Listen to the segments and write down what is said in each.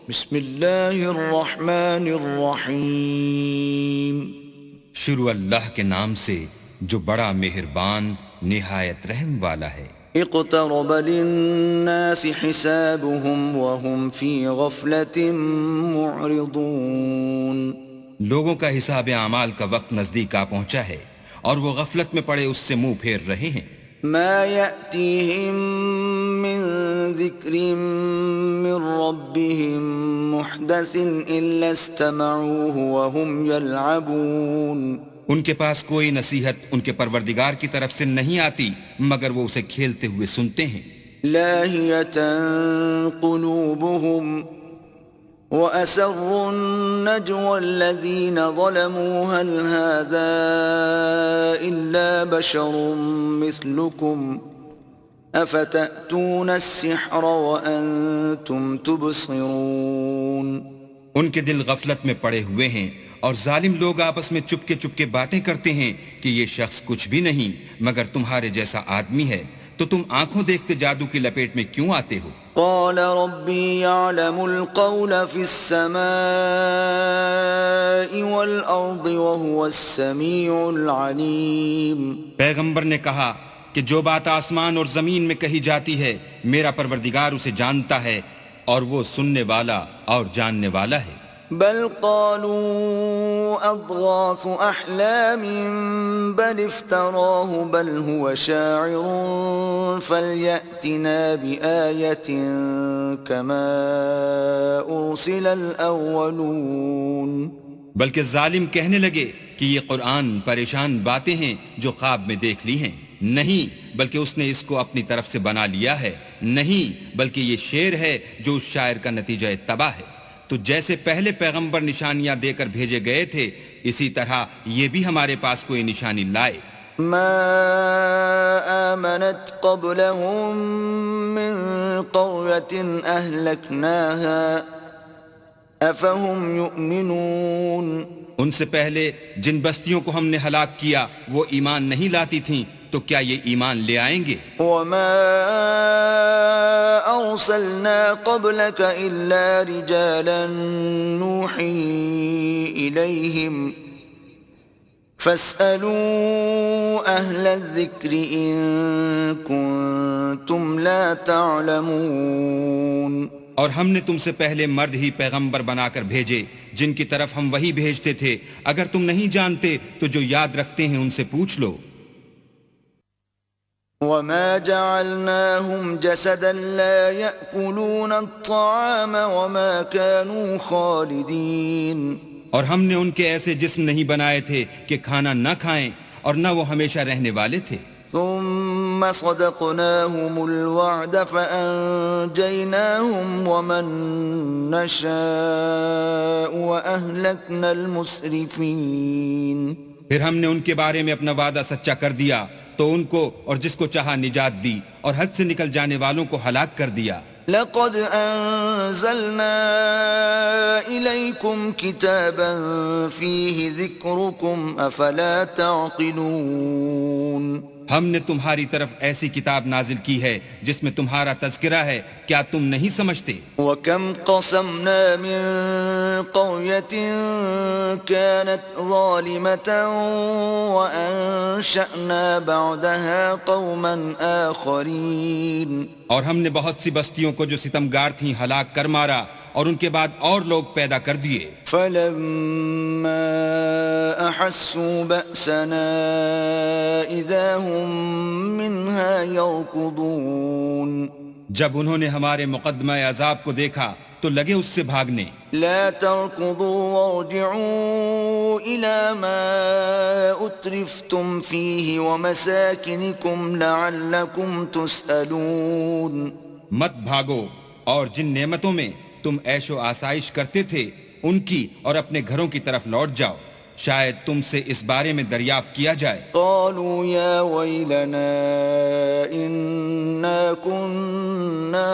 بسم اللہ الرحمن الرحیم. شروع اللہ کے نام سے جو بڑا مہربان نہایت رحم والا ہے. اقترب للناس حسابهم وهم في غفلة معرضون. لوگوں کا حساب اعمال کا وقت نزدیک آ پہنچا ہے اور وہ غفلت میں پڑے اس سے منہ پھیر رہے ہیں. ما يأتيهم من ذكر من ربهم محدث إلا استمعوه وهم يلعبون. ان کے پاس کوئی نصیحت ان کے پروردگار کی طرف سے نہیں آتی مگر وہ اسے کھیلتے ہوئے سنتے ہیں. لاهية قلوبهم وأسروا النجوى الذين ظلموا هل هذا إلا بشر مثلكم أفتأتون السحر وأنتم تبصرون. ان کے دل غفلت میں پڑے ہوئے ہیں اور ظالم لوگ آپس میں چپکے چپکے باتیں کرتے ہیں کہ یہ شخص کچھ بھی نہیں مگر تمہارے جیسا آدمی ہے، تو تم آنکھوں دیکھتے جادو کی لپیٹ میں کیوں آتے ہو؟ قال ربي يعلم القول في السماء والأرض وهو السميع العليم. پیغمبر نے کہا کہ جو بات آسمان اور زمین میں کہی جاتی ہے میرا پروردگار اسے جانتا ہے اور وہ سننے والا اور جاننے والا ہے. بل قالوا أضغاث أحلام بل افتراه بل هو شاعر فليأتنا بآية كما أرسل الأولون. بلکہ ظالم کہنے لگے کہ یہ قرآن پریشان باتیں ہیں جو خواب میں دیکھ لی ہیں. نہیں بلکہ اس نے اس کو اپنی طرف سے بنا لیا ہے. نہیں بلکہ یہ شعر ہے جو اس شاعر کا نتیجہ تباہ ہے. تو جیسے پہلے پیغمبر نشانیاں دے کر بھیجے گئے تھے اسی طرح یہ بھی ہمارے پاس کوئی نشانی لائے. ما آمنت قبلهم من قرية أهلكناها أفهم يؤمنون. ان سے پہلے جن بستیوں کو ہم نے ہلاک کیا وہ ایمان نہیں لاتی تھیں تو کیا یہ ایمان لے آئیں گے؟ وما أرسلنا قبلك إلا رجالا نوحي إليهم فاسألوا أهل الذكر إن كنتم لا تعلمون. اور ہم نے تم سے پہلے مرد ہی پیغمبر بنا کر بھیجے جن کی طرف ہم وہی بھیجتے تھے، اگر تم نہیں جانتے تو جو یاد رکھتے ہیں ان سے پوچھ لو. وما جعلناهم جسدا لا يأكلون الطعام وما كانوا خالدين. اور ہم نے ان کے ایسے جسم نہیں بنائے تھے کہ کھانا نہ کھائیں اور نہ وہ ہمیشہ رہنے والے تھے. ثم صدقناهم الوعد فأنجيناهم ومن نشاء وأهلكنا المسرفين. پھر ہم نے ان کے بارے میں اپنا وعدہ سچا کر دیا تو ان کو اور جس کو چاہا نجات دی اور حد سے نکل جانے والوں کو ہلاک کر دیا. لقد أنزلنا إليكم كتابا فيه ذكركم أفلا تعقلون. ہم نے تمہاری طرف ایسی کتاب نازل کی ہے جس میں تمہارا تذکرہ ہے، کیا تم نہیں سمجھتے؟ وَكَمْ قَصَمْنَا مِن قَرْيَةٍ كَانَتْ ظَالِمَةً وَأَنشَأْنَا بَعْدَهَا قَوْمًا آخَرِينَ. اور ہم نے بہت سی بستیوں کو جو ستمگار تھیں ہلاک کر مارا اور ان کے بعد اور لوگ پیدا کر دیے. فَلَمَّا أَحَسُّوا بَأْسَنَا إِذَا هُم مِّنْهَا يَرْكُضُونَ. جب انہوں نے ہمارے مقدمہ عذاب کو دیکھا تو لگے اس سے بھاگنے. لا تركضوا وارجعوا إلى ما أترفتم فيه ومساكنكم لعلكم تسألون. مت بھاگو اور جن نعمتوں میں تم عیش و آسائش کرتے تھے ان کی اور اپنے گھروں کی طرف لوٹ جاؤ، شاید تم سے اس بارے میں دریافت کیا جائے. قالوا يا ويلنا إنا كنا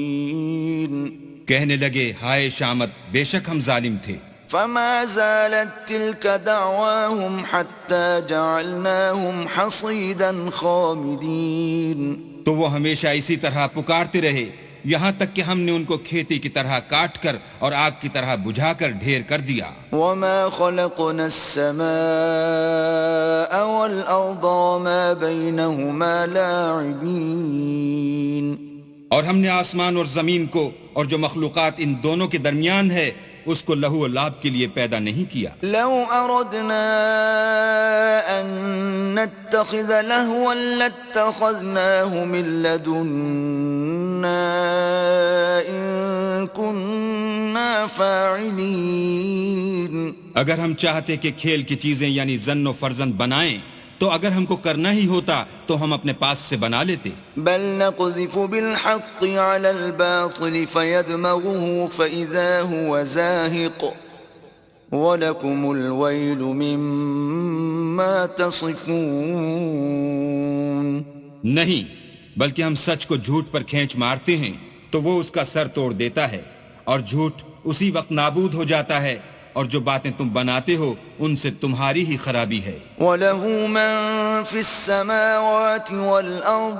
ظالمين. کہنے لگے ہائے شامت، بے شک ہم ظالم تھے. فما زالت تلك دعواهم حتى جعلناهم حصيدا خامدين. تو وہ ہمیشہ اسی طرح پکارتے رہے یہاں تک کہ ہم نے ان کو کھیتی کی طرح کاٹ کر اور آگ کی طرح بجھا کر ڈھیر کر دیا. وما خلقنا السماء والأرض وما بينهما لاعبين. اور ہم نے آسمان اور زمین کو اور جو مخلوقات ان دونوں کے درمیان ہے اس کو لہو و لعب کے لیے پیدا نہیں کیا. لو أردنا أن نتخذ لهوا لاتخذناه من لدنا إن كنا فاعلين. اگر ہم چاہتے کہ کھیل کی چیزیں یعنی زن و فرزند بنائیں تو اگر ہم کو کرنا ہی ہوتا تو ہم اپنے پاس سے بنا لیتے. بل نقذف بالحق على الباطل فيدمغه فإذا هو زاهق وَلَكُمُ الْوَيْلُ مِمَّا تَصِفُونَ. نہیں بلکہ ہم سچ کو جھوٹ پر کھینچ مارتے ہیں تو وہ اس کا سر توڑ دیتا ہے اور جھوٹ اسی وقت نابود ہو جاتا ہے اور جو باتیں تم بناتے ہو ان سے تمہاری ہی خرابی ہے. وَلَهُ مَن فِي السَّمَاوَاتِ وَالْأَرْضِ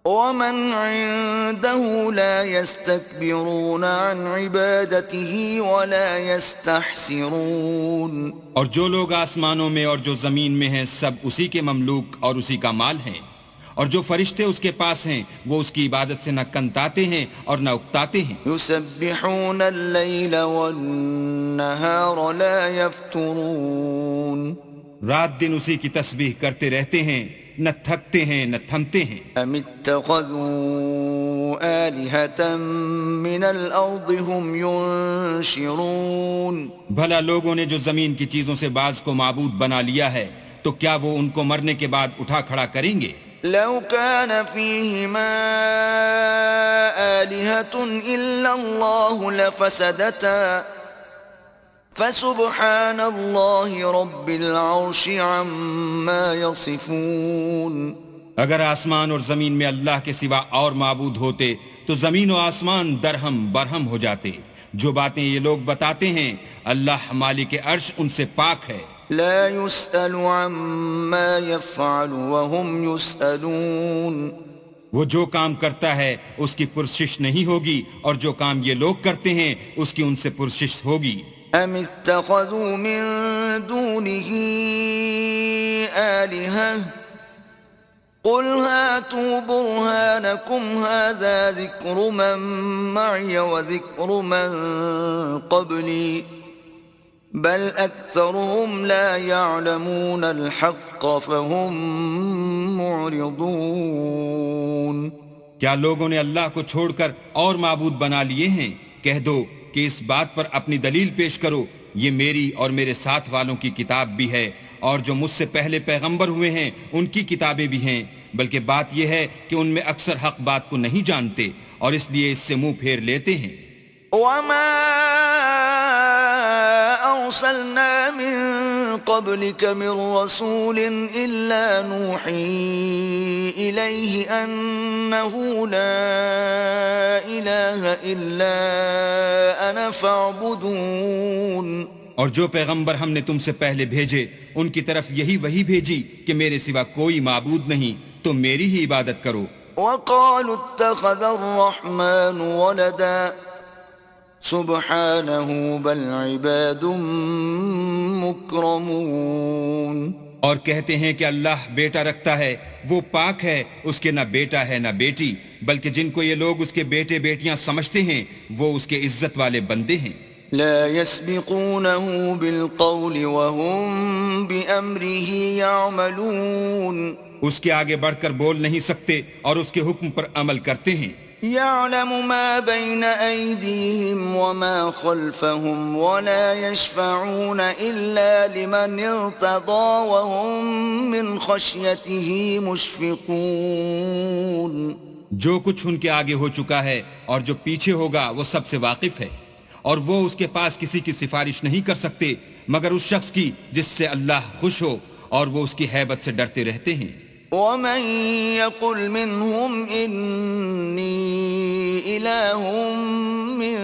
وَمَنْ عِندَهُ لَا يَسْتَكْبِرُونَ عَنْ عِبَادَتِهِ وَلَا يَسْتَحْسِرُونَ. اور جو لوگ آسمانوں میں اور جو زمین میں ہیں سب اسی کے مملوک اور اسی کا مال ہیں، اور جو فرشتے اس کے پاس ہیں وہ اس کی عبادت سے نہ کنتاتے ہیں اور نہ اکتاتے ہیں. يُسَبِّحُونَ اللَّيْلَ وَالنَّهَارَ لَا يَفْتُرُونَ. رات دن اسی کی تسبیح کرتے رہتے ہیں، نہ تھکتے ہیں نہ تھمتے ہیں. أَمِ اتَّخَذُوا آلِهَةً مِّنَ الْأَرْضِ هُمْ يُنشِرُونَ. بھلا لوگوں نے جو زمین کی چیزوں سے بعض کو معبود بنا لیا ہے تو کیا وہ ان کو مرنے کے بعد اٹھا کھڑا کریں گے؟ لو كان فيهما آلهة إلا الله لفسدتا فسبحان الله رب العرش عما يصفون. اگر آسمان اور زمین میں اللہ کے سوا اور معبود ہوتے تو زمین و آسمان درہم برہم ہو جاتے. جو باتیں یہ لوگ بتاتے ہیں اللہ مالک عرش ان سے پاک ہے. لا يسأل عما يفعل وهم يسألون. وہ جو کام کرتا ہے اس کی پرسش نہیں ہوگی اور جو کام یہ لوگ کرتے ہیں اس کی ان سے پرسش ہوگی. ام اتخذوا من دونه آلهة قل هاتوا برهانكم هذا ذكر من معي وذكر من قبلي بل أكثرهم لا يعلمون الحق فهم معرضون. کیا لوگوں نے اللہ کو چھوڑ کر اور معبود بنا لیے ہیں؟ کہہ دو کہ اس بات پر اپنی دلیل پیش کرو، یہ میری اور میرے ساتھ والوں کی کتاب بھی ہے اور جو مجھ سے پہلے پیغمبر ہوئے ہیں ان کی کتابیں بھی ہیں، بلکہ بات یہ ہے کہ ان میں اکثر حق بات کو نہیں جانتے اور اس لیے اس سے منہ پھیر لیتے ہیں. وما أرسلنا من قبلك من رسول إلا نوحي إليه أنه لا إله إلا أنا فاعبدون. اور جو پیغمبر ہم نے تم سے پہلے بھیجے ان کی طرف یہی وحی بھیجی کہ میرے سوا کوئی معبود نہیں، تو میری ہی عبادت کرو. وقالوا اتخذ الرحمن ولدا سبحانه بل عباد مکرمون. اور کہتے ہیں کہ اللہ بیٹا رکھتا ہے، وہ پاک ہے، اس کے نہ بیٹا ہے نہ بیٹی، بلکہ جن کو یہ لوگ اس کے بیٹے بیٹیاں سمجھتے ہیں وہ اس کے عزت والے بندے ہیں. لا يسبقونه بالقول وهم بأمره يعملون. اس کے آگے بڑھ کر بول نہیں سکتے اور اس کے حکم پر عمل کرتے ہیں. يعلم ما بين أيديهم وما خلفهم ولا يشفعون إلا لمن ارتضى وهم من خشيته مشفقون. جو کچھ ان کے آگے ہو چکا ہے اور جو پیچھے ہوگا وہ سب سے واقف ہے، اور وہ اس کے پاس کسی کی سفارش نہیں کر سکتے مگر اس شخص کی جس سے اللہ خوش ہو، اور وہ اس کی ہیبت سے ڈرتے رہتے ہیں. ومن يقل منهم إني إله من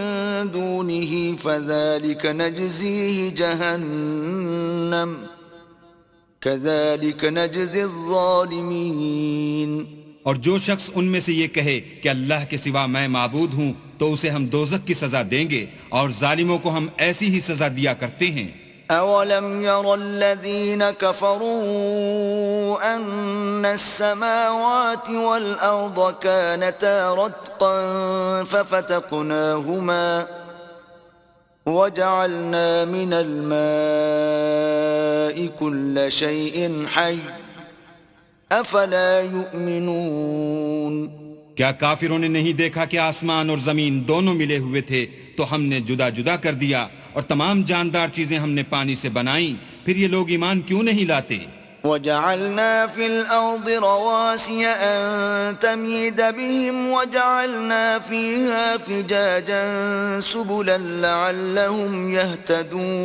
دونه فذلك نجزيه جهنم كذلك نجزي الظالمين. اور جو شخص ان میں سے یہ کہے کہ اللہ کے سوا میں معبود ہوں تو اسے ہم دوزخ کی سزا دیں گے اور ظالموں کو ہم ایسی ہی سزا دیا کرتے ہیں۔ أولم ير الذين كفروا أن السماوات والأرض كانتا رتقا ففتقناهما وجعلنا من الماء كل شيء حي أفلا يؤمنون۔ کیا کافروں نے نہیں دیکھا کہ آسمان اور زمین دونوں ملے ہوئے تھے تو ہم نے جدا جدا کر دیا اور تمام جاندار چیزیں ہم نے پانی سے بنائیں، پھر یہ لوگ ایمان کیوں نہیں لاتے؟ وَجَعَلْنَا فِي الْأَرْضِ رَوَاسِيَ أَن تَمِيدَ بِهِمْ وَجَعَلْنَا فِيهَا فِجَاجًا سُبُلًا لَعَلَّهُمْ يَهْتَدُونَ۔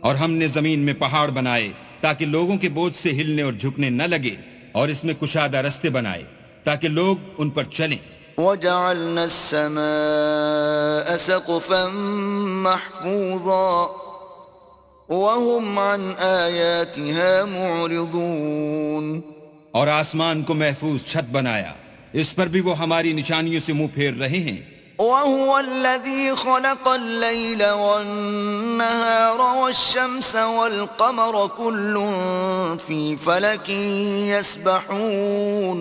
اور ہم نے زمین میں پہاڑ بنائے تاکہ لوگوں کے بوجھ سے ہلنے اور جھکنے نہ لگے، اور اس میں کشادہ رستے بنائے تاکہ لوگ ان پر چلیں۔ وَجَعَلْنَا السَّمَاءَ سَقْفًا مَحْفُوظًا وَهُمْ عَنْ آيَاتِهَا مُعْرِضُونَ۔ اور آسمان کو محفوظ چھت بنایا، اس پر بھی وہ ہماری نشانیوں سے منہ پھیر رہے ہیں۔ وَهُوَ الَّذِي خَلَقَ اللَّيْلَ وَالنَّهَارَ وَالشَّمْسَ وَالْقَمَرَ كُلٌّ فِي فَلَكٍ يَسْبَحُونَ۔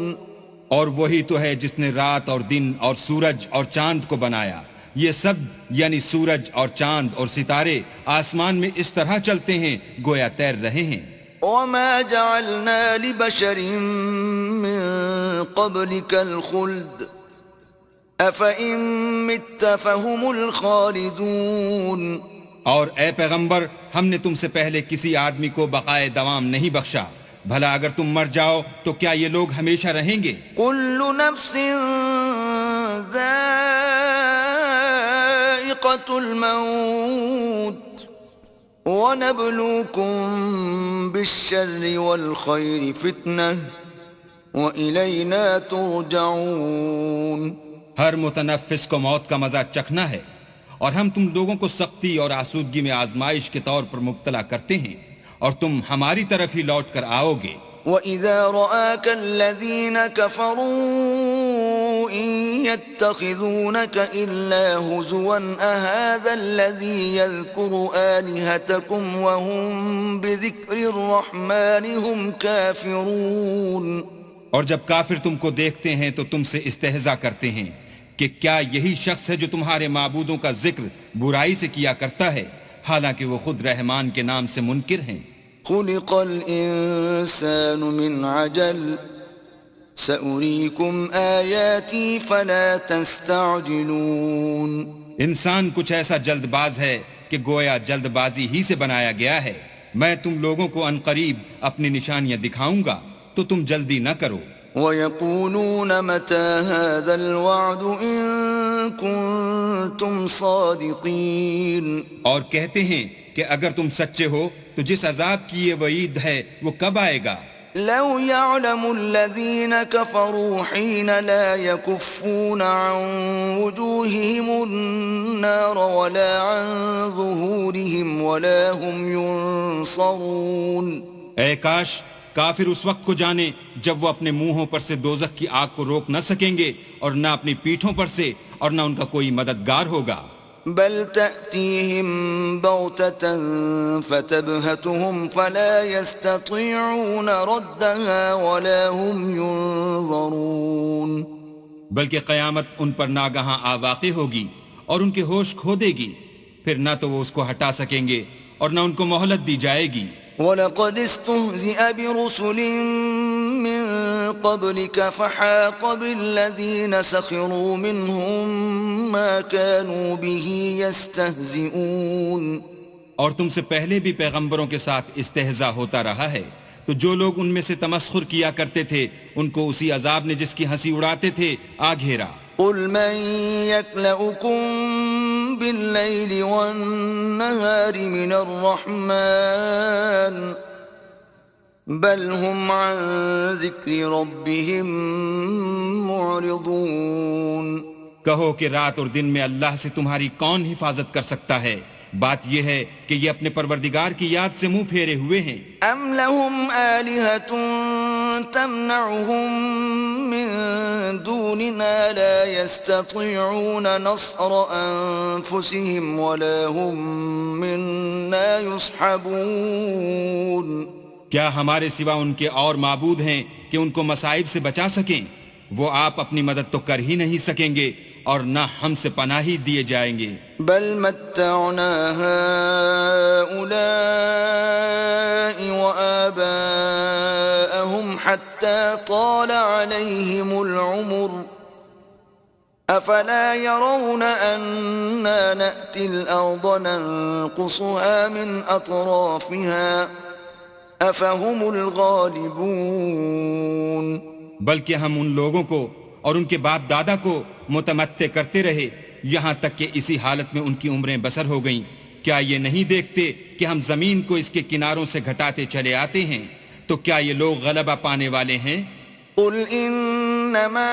اور وہی تو ہے جس نے رات اور دن اور سورج اور چاند کو بنایا، یہ سب یعنی سورج اور چاند اور ستارے آسمان میں اس طرح چلتے ہیں گویا تیر رہے ہیں۔ وَمَا جَعَلْنَا لِبَشَرٍ مِّن قَبْلِكَ الْخُلْدَ أَفَإِن مِّتَّ فَهُمُ الْخَالِدُونَ۔ اور اے پیغمبر، ہم نے تم سے پہلے کسی آدمی کو بقائے دوام نہیں بخشا، بھلا اگر تم مر جاؤ تو کیا یہ لوگ ہمیشہ رہیں گے؟ كُلُّ نَفْسٍ ذَائِقَةُ الْمَوْتِ وَنَبْلُوكُم بِالشَّرِّ وَالْخَيْرِ فِتْنَةً وَإِلَيْنَا تُرْجَعُونَ۔ ہر متنفس کو موت کا مزہ چکھنا ہے، اور ہم تم لوگوں کو سختی اور آسودگی میں آزمائش کے طور پر مبتلا کرتے ہیں، اور تم ہماری طرف ہی لوٹ کر آؤ گے۔ وَإِذَا رَآكَ الَّذِينَ كَفَرُوا إِن يَتَّخِذُونَكَ إِلَّا هُزُوًا أَهَذَا الَّذِي يَذْكُرُ آلِهَتَكُمْ وَهُمْ بِذِكْرِ الرَّحْمَنِ هُمْ كَافِرُونَ۔ اور جب کافر تم کو دیکھتے ہیں تو تم سے استہزاء کرتے ہیں کہ کیا یہی شخص ہے جو تمہارے معبودوں کا ذکر برائی سے کیا کرتا ہے، حالانکہ وہ خود رحمان کے نام سے منکر ہیں۔ خُلِقَ الْإِنسَانُ مِنْ عَجَلٍ سَأُرِيكُمْ آيَاتِي فَلَا تَسْتَعْجِلُونَ۔ انسان کچھ ایسا جلد باز ہے کہ گویا جلد بازی ہی سے بنایا گیا ہے، میں تم لوگوں کو عنقریب اپنی نشانیاں دکھاؤں گا تو تم جلدی نہ کرو۔ وَيَقُولُونَ مَتَى هَذَا الْوَعْدُ إِن كُنتُمْ صَادِقِينَ۔ اور کہتے ہیں کہ اگر تم سچے ہو تو جس عذاب کی یہ وعید ہے وہ کب آئے گا؟ لَوْ يَعْلَمُ الَّذِينَ كَفَرُوا حِينَ لَا يَكُفُّونَ عَن وُجُوهِهِمُ النَّارَ وَلَا عَن ظُهُورِهِمْ وَلَا هُمْ يُنصَرُونَ۔ اے کاش کافر اس وقت کو جانے جب وہ اپنے منہوں پر سے دوزخ کی آگ کو روک نہ سکیں گے، اور نہ اپنی پیٹھوں پر سے، اور نہ ان کا کوئی مددگار ہوگا۔ بل تأتيهم بغتة فتبهتهم فلا يستطيعون ردها ولا هم ينظرون۔ بلکہ قیامت ان پر ناگہاں آ واقع ہوگی اور ان کے ہوش کھو دے گی، پھر نہ تو وہ اس کو ہٹا سکیں گے اور نہ ان کو مہلت دی جائے گی۔ وَلَقَدِ اسْتُهْزِئَ بِرُسُلٍ مِّن قَبْلِكَ فَحَاقَ بِالَّذِينَ سَخِرُوا مِنْهُم مَّا كَانُوا بِهِ يَسْتَهْزِئُونَ۔ اور تم سے پہلے بھی پیغمبروں کے ساتھ استہزاء ہوتا رہا ہے، تو جو لوگ ان میں سے تمسخر کیا کرتے تھے ان کو اسی عذاب نے جس کی ہنسی اڑاتے تھے آ گھیرا۔ قُلْ مَن يَكْلَؤُكُم بِاللَّيْلِ وَالنَّهَارِ مِنَ الرَّحْمَنِ بَلْ هُمْ عَن ذِكْرِ رَبِّهِمْ مُعْرِضُونَ۔ کہو کہ رات اور دن میں اللہ سے تمہاری کون حفاظت کر سکتا ہے؟ بات یہ ہے کہ یہ اپنے پروردگار کی یاد سے منہ پھیرے ہوئے ہیں۔ أَمْ لَهُمْ آلِهَةٌ تمنعهم من دوننا لا يستطيعون نصر أنفسهم ولا هم منا يصحبون کیا ہمارے سوا ان کے اور معبود ہیں کہ ان کو مصائب سے بچا سکیں؟ وہ آپ اپنی مدد تو کر ہی نہیں سکیں گے اور نہ ہم سے پناہی دیے جائیں گے۔ بل متعنا هؤلاء وآباءهم حتى طال عليهم العمر أفلا يرون أنا نأتي الأرض ننقصها من أطرافها أفهم الغالبون بلکہ ہم ان لوگوں کو اور ان کے باپ دادا کو متمتع کرتے رہے یہاں تک کہ اسی حالت میں ان کی عمریں بسر ہو گئیں۔ کیا یہ نہیں دیکھتے کہ ہم زمین کو اس کے کناروں سے گھٹاتے چلے آتے ہیں؟ تو کیا یہ لوگ غلبہ پانے والے ہیں؟ قل انما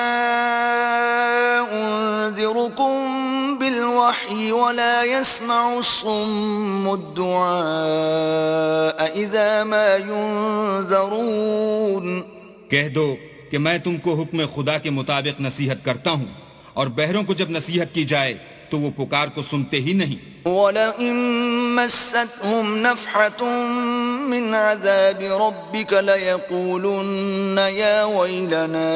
انذركم بالوحي ولا يسمع الصم الدعاء اذا ما ينذرون۔ کہہ دو کہ میں تم کو حکم خدا کے مطابق نصیحت کرتا ہوں، اور بہروں کو جب نصیحت کی جائے تو وہ پکار کو سنتے ہی نہیں۔ وَلَئِن مَسَّتْهُمْ نَفْحَةٌ مِّنْ عَذَابِ رَبِّكَ لَيَقُولُنَّ يَا وَيْلَنَا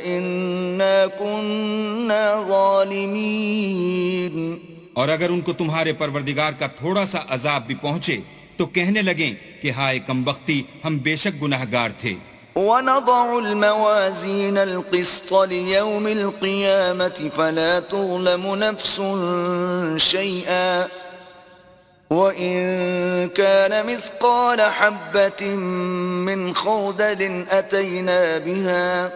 إِنَّا كُنَّا ظَالِمِينَ۔ اور اگر ان کو تمہارے پروردگار کا تھوڑا سا عذاب بھی پہنچے تو کہنے لگیں کہ ہائے کمبختی، ہم بے شک گناہگار تھے۔ وَنَضَعُ الْمَوَازِينَ الْقِسْطَ لِيَوْمِ الْقِيَامَةِ فَلَا تُظْلَمُ نَفْسٌ شَيْئًا وَإِن كَانَ مِثْقَالَ حَبَّةٍ مِّنْ خَرْدَلٍ أَتَيْنَا بِهَا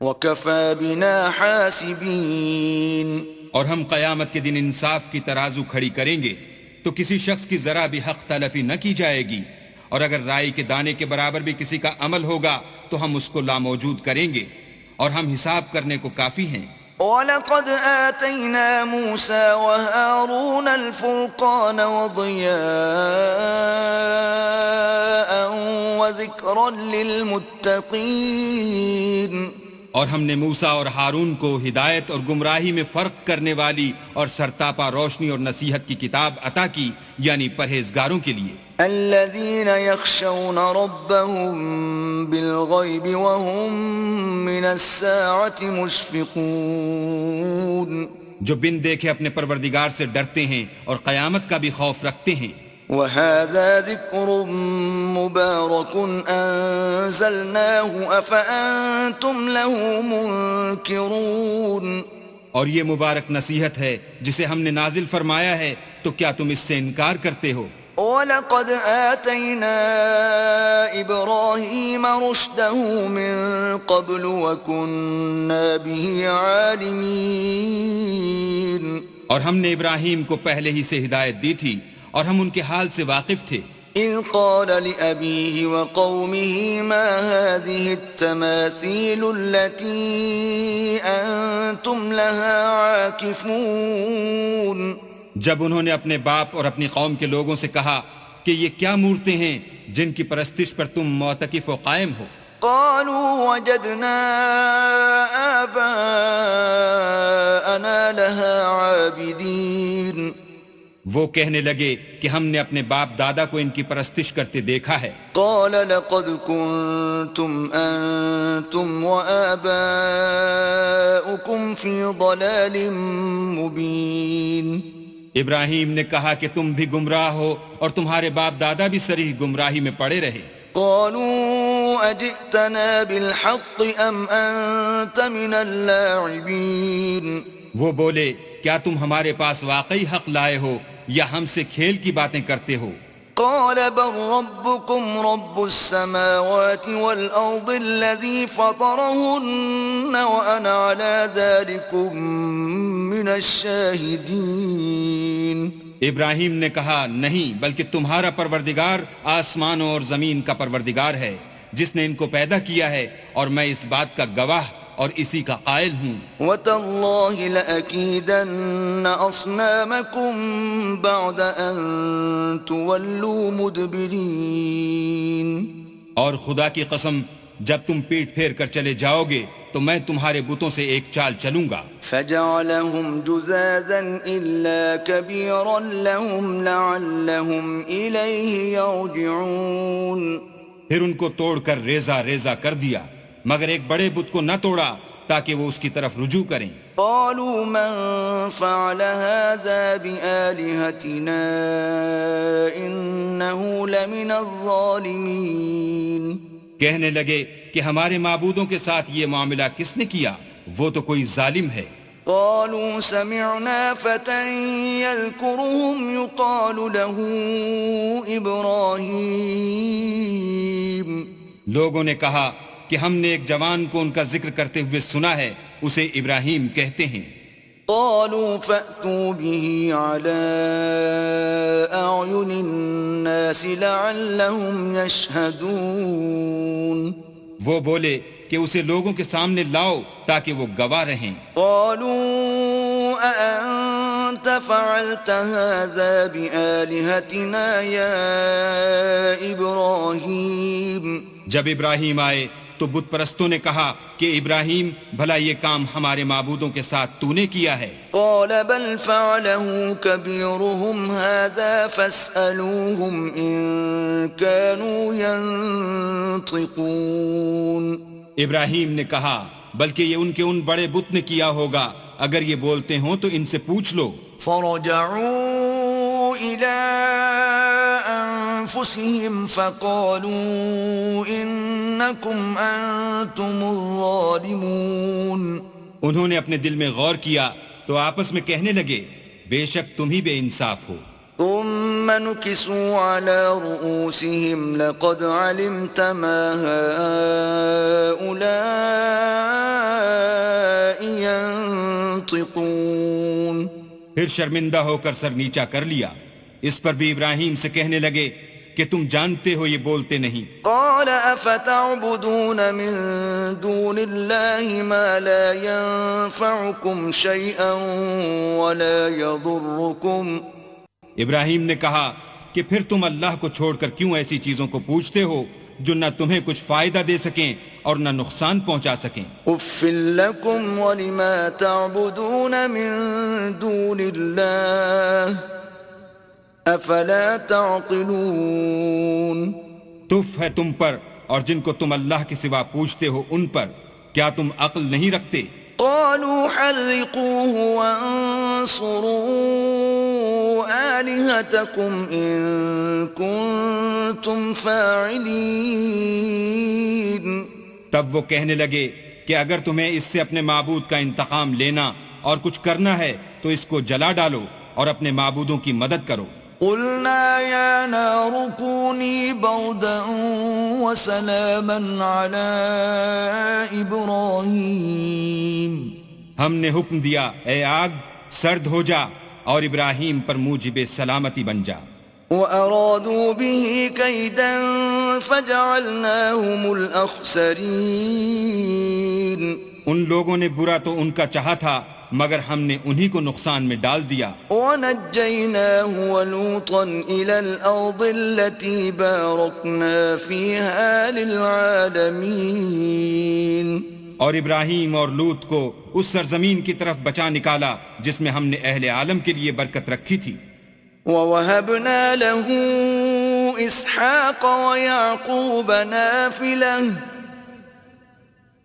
وَكَفَى بِنَا حَاسِبِينَ۔ اور ہم قیامت کے دن انصاف کی ترازو کھڑی کریں گے تو کسی شخص کی ذرا بھی حق تلفی نہ کی جائے گی، اور اگر رائی کے دانے کے برابر بھی کسی کا عمل ہوگا تو ہم اس کو لاموجود کریں گے، اور ہم حساب کرنے کو کافی ہیں۔ وَلَقَدْ آتَيْنَا مُوسَى وَهَارُونَ الْفُرْقَانَ وَضِيَاءً وَذِكْرًا لِّلْمُتَّقِينَ۔ اور ہم نے موسیٰ اور ہارون کو ہدایت اور گمراہی میں فرق کرنے والی اور سرتاپا روشنی اور نصیحت کی کتاب عطا کی، یعنی پرہیزگاروں کے لیے۔ الذين يخشون ربهم بالغيب وهم من الساعة مشفقون۔ جو بن دیکھے اپنے پروردگار سے ڈرتے ہیں اور قیامت کا بھی خوف رکھتے ہیں۔ وهذا ذكر مبارك أنزلناه أفأنتم له منكرون۔ اور یہ مبارک نصیحت ہے جسے ہم نے نازل فرمایا ہے، تو کیا تم اس سے انکار کرتے ہو؟ وَلَقَدْ آتَيْنَا إِبْرَاهِيمَ رُشْدَهُ مِن قَبْلُ وَكُنَّا بِهِ عَالِمِينَ۔ اور ہم نے ابراہیم کو پہلے ہی سے ہدایت دی تھی اور ہم ان کے حال سے واقف تھے۔ إِذْ قَالَ لِأَبِيهِ وَقَوْمِهِ مَا هَذِهِ التَّمَاثِيلُ الَّتِي أَنْتُمْ لَهَا عَاكِفُونَ۔ جب انہوں نے اپنے باپ اور اپنی قوم کے لوگوں سے کہا کہ یہ کیا مورتیں ہیں جن کی پرستش پر تم معتکف و قائم ہو؟ قالوا وجدنا آباءنا لها عابدين۔ وہ کہنے لگے کہ ہم نے اپنے باپ دادا کو ان کی پرستش کرتے دیکھا ہے۔ قال لقد كنتم أنتم وآباؤكم في ضلال مبين۔ ابراہیم نے کہا کہ تم بھی گمراہ ہو اور تمہارے باپ دادا بھی صریح گمراہی میں پڑے رہے۔ قالوا أجئتنا بالحق أم أنت من اللاعبين۔ وہ بولے کیا تم ہمارے پاس واقعی حق لائے ہو یا ہم سے کھیل کی باتیں کرتے ہو؟ قال بل ربكم رب السماوات والأرض الذي فطرهن وأنا على ذلكم من الشاهدين۔ ابراہیم نے کہا نہیں، بلکہ تمہارا پروردگار آسمانوں اور زمین کا پروردگار ہے جس نے ان کو پیدا کیا ہے، اور میں اس بات کا گواہ اور اسی کا قائل ہوں۔ وَتَاللَّهِ لَأَكِيدَنَّ أَصْنَامَكُمْ بَعْدَ أَن تُوَلُّوا مُدْبِرِينَ۔ اور خدا کی قسم جب تم پیٹ پھیر کر چلے جاؤ گے تو میں تمہارے بتوں سے ایک چال چلوں گا. فجعلهم جذاذا إلا كبيرا لهم لعلهم إليه يرجعون. پھر ان کو توڑ کر ریزہ ریزہ کر دیا مگر ایک بڑے بت کو نہ توڑا تاکہ وہ اس کی طرف رجوع کریں. قالوا من فعل هذا بآلهتنا إنه لمن الظالمين. کہنے لگے کہ ہمارے معبودوں کے ساتھ یہ معاملہ کس نے کیا؟ وہ تو کوئی ظالم ہے. قالوا سمعنا فتى يذكرهم يقال له إبراهيم. لوگوں نے کہا کہ ہم نے ایک جوان کو ان کا ذکر کرتے ہوئے سنا ہے، اسے ابراہیم کہتے ہیں. قالوا فأتوا به على أعين الناس لعلهم يشهدون. وہ بولے کہ اسے لوگوں کے سامنے لاؤ تاکہ وہ گواہ رہیں. قالوا أأنت فعلت هذا بآلهتنا يا إبراهيم. جب ابراہیم آئے تو بت پرستوں نے کہا کہ ابراہیم بھلا یہ کام ہمارے معبودوں کے ساتھ تو نے کیا ہے؟ قال بل فعله كبيرهم هذا فاسألوهم إن كانوا ينطقون. ابراہیم نے کہا بلکہ یہ ان کے ان بڑے بت نے کیا ہوگا، اگر یہ بولتے ہوں تو ان سے پوچھ لو. فرجعوا إلى أنفسهم فقالوا إنكم أنتم الظالمون. انہوں نے اپنے دل میں غور کیا تو آپس میں کہنے لگے بے شک تم ہی بے انصاف ہو. ثم نكسوا على رؤوسهم لقد علمت ما هؤلاء ينطقون. پھر شرمندہ ہو کر سر نیچا کر لیا. اس پر بھی ابراہیم سے کہنے لگے کہ تم جانتے ہو یہ بولتے نہیں. قال افتعبدون من دون الله ما لا ينفعكم شيئا ولا يضركم. ابراہیم نے کہا کہ پھر تم اللہ کو چھوڑ کر کیوں ایسی چیزوں کو پوچھتے ہو جو نہ تمہیں کچھ فائدہ دے سکیں اور نہ نقصان پہنچا سکیں. اف لکم ولما تعبدون من دون اللہ افلا تعقلون. تف ہے تم پر اور جن کو تم اللہ کے سوا پوچھتے ہو ان پر، کیا تم عقل نہیں رکھتے؟ قالوا حرقوه وانصروا آلهتكم إن كنتم فاعلين. تب وہ کہنے لگے کہ اگر تمہیں اس سے اپنے معبود کا انتقام لینا اور کچھ کرنا ہے تو اس کو جلا ڈالو اور اپنے معبودوں کی مدد کرو. قلنا يا نار كوني بردا وسلاما على إبراهيم. ہم نے حکم دیا اے آگ سرد ہو جا اور ابراہیم پر موجب سلامتی بن جا. وأرادوا به كيدا فجعلناهم الأخسرين. ان لوگوں نے برا تو ان کا چاہا تھا مگر ہم نے انہی کو نقصان میں ڈال دیا. وَنَجَّيْنَاهُ وَلُوطًا إِلَى الْأَرْضِ الَّتِي بَارَكْنَا فِيهَا لِلْعَالَمِينَ. اور ابراہیم اور لوط کو اس سرزمین کی طرف بچا نکالا جس میں ہم نے اہل عالم کے لیے برکت رکھی تھی. وَوَهَبْنَا لَهُ إِسْحَاقَ وَيَعْقُوبَ نَافِلَةً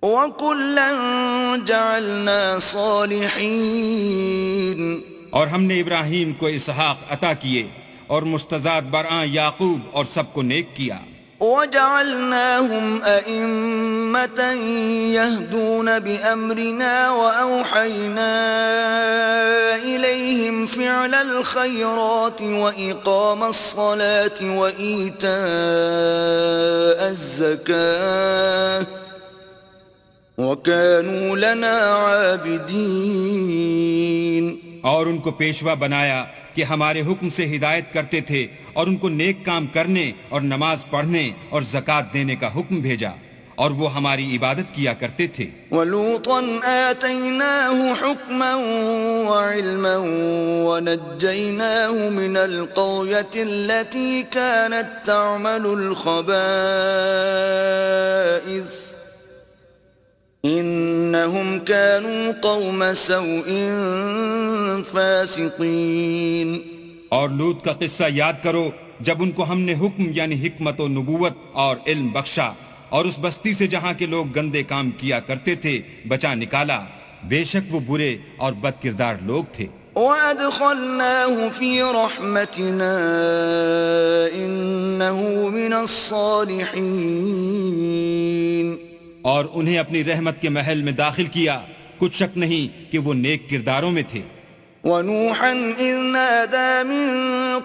وَكُلًّا جَعَلْنَا صَالِحِينَ. اور ہم نے ابراہیم کو اسحاق عطا کیے اور مستضاد برآں یعقوب اور سب کو نیک کیا. وَجَعَلْنَاهُمْ أَئِمَّةً يَهْدُونَ بِأَمْرِنَا وَأَوْحَيْنَا إِلَيْهِمْ فِعْلَ الْخَيْرَاتِ وَإِقَامَ الصَّلَاةِ وَإِيتَاءَ الزَّكَاةِ وَكَانُوا لَنَا عَابِدِينَ. اور ان کو پیشوا بنایا کہ ہمارے حکم سے ہدایت کرتے تھے اور ان کو نیک کام کرنے اور نماز پڑھنے اور زکوٰۃ دینے کا حکم بھیجا اور وہ ہماری عبادت کیا کرتے تھے. وَلُوطًا آتَيْنَاهُ حُكْمًا وَعِلْمًا وَنَجَّيْنَاهُ مِنَ الْقَرْيَةِ الَّتِي كَانَتْ تَعْمَلُ الْخَبَائِثَ إِنَّهُمْ كَانُوا قَوْمَ سَوْءٍ فَاسِقِينَ. اور لوط کا قصہ یاد کرو جب ان کو ہم نے حکم یعنی حکمت و نبوت اور علم بخشا اور اس بستی سے جہاں کے لوگ گندے کام کیا کرتے تھے بچا نکالا. بے شک وہ برے اور بد کردار لوگ تھے. وَأَدْخَلْنَاهُ فِي رَحْمَتِنَا إِنَّهُ مِنَ الصَّالِحِينَ. اور انہیں اپنی رحمت کے محل میں داخل کیا، کچھ شک نہیں کہ وہ نیک کرداروں میں تھے. وَنُوحًا إِذْ نَادَى مِن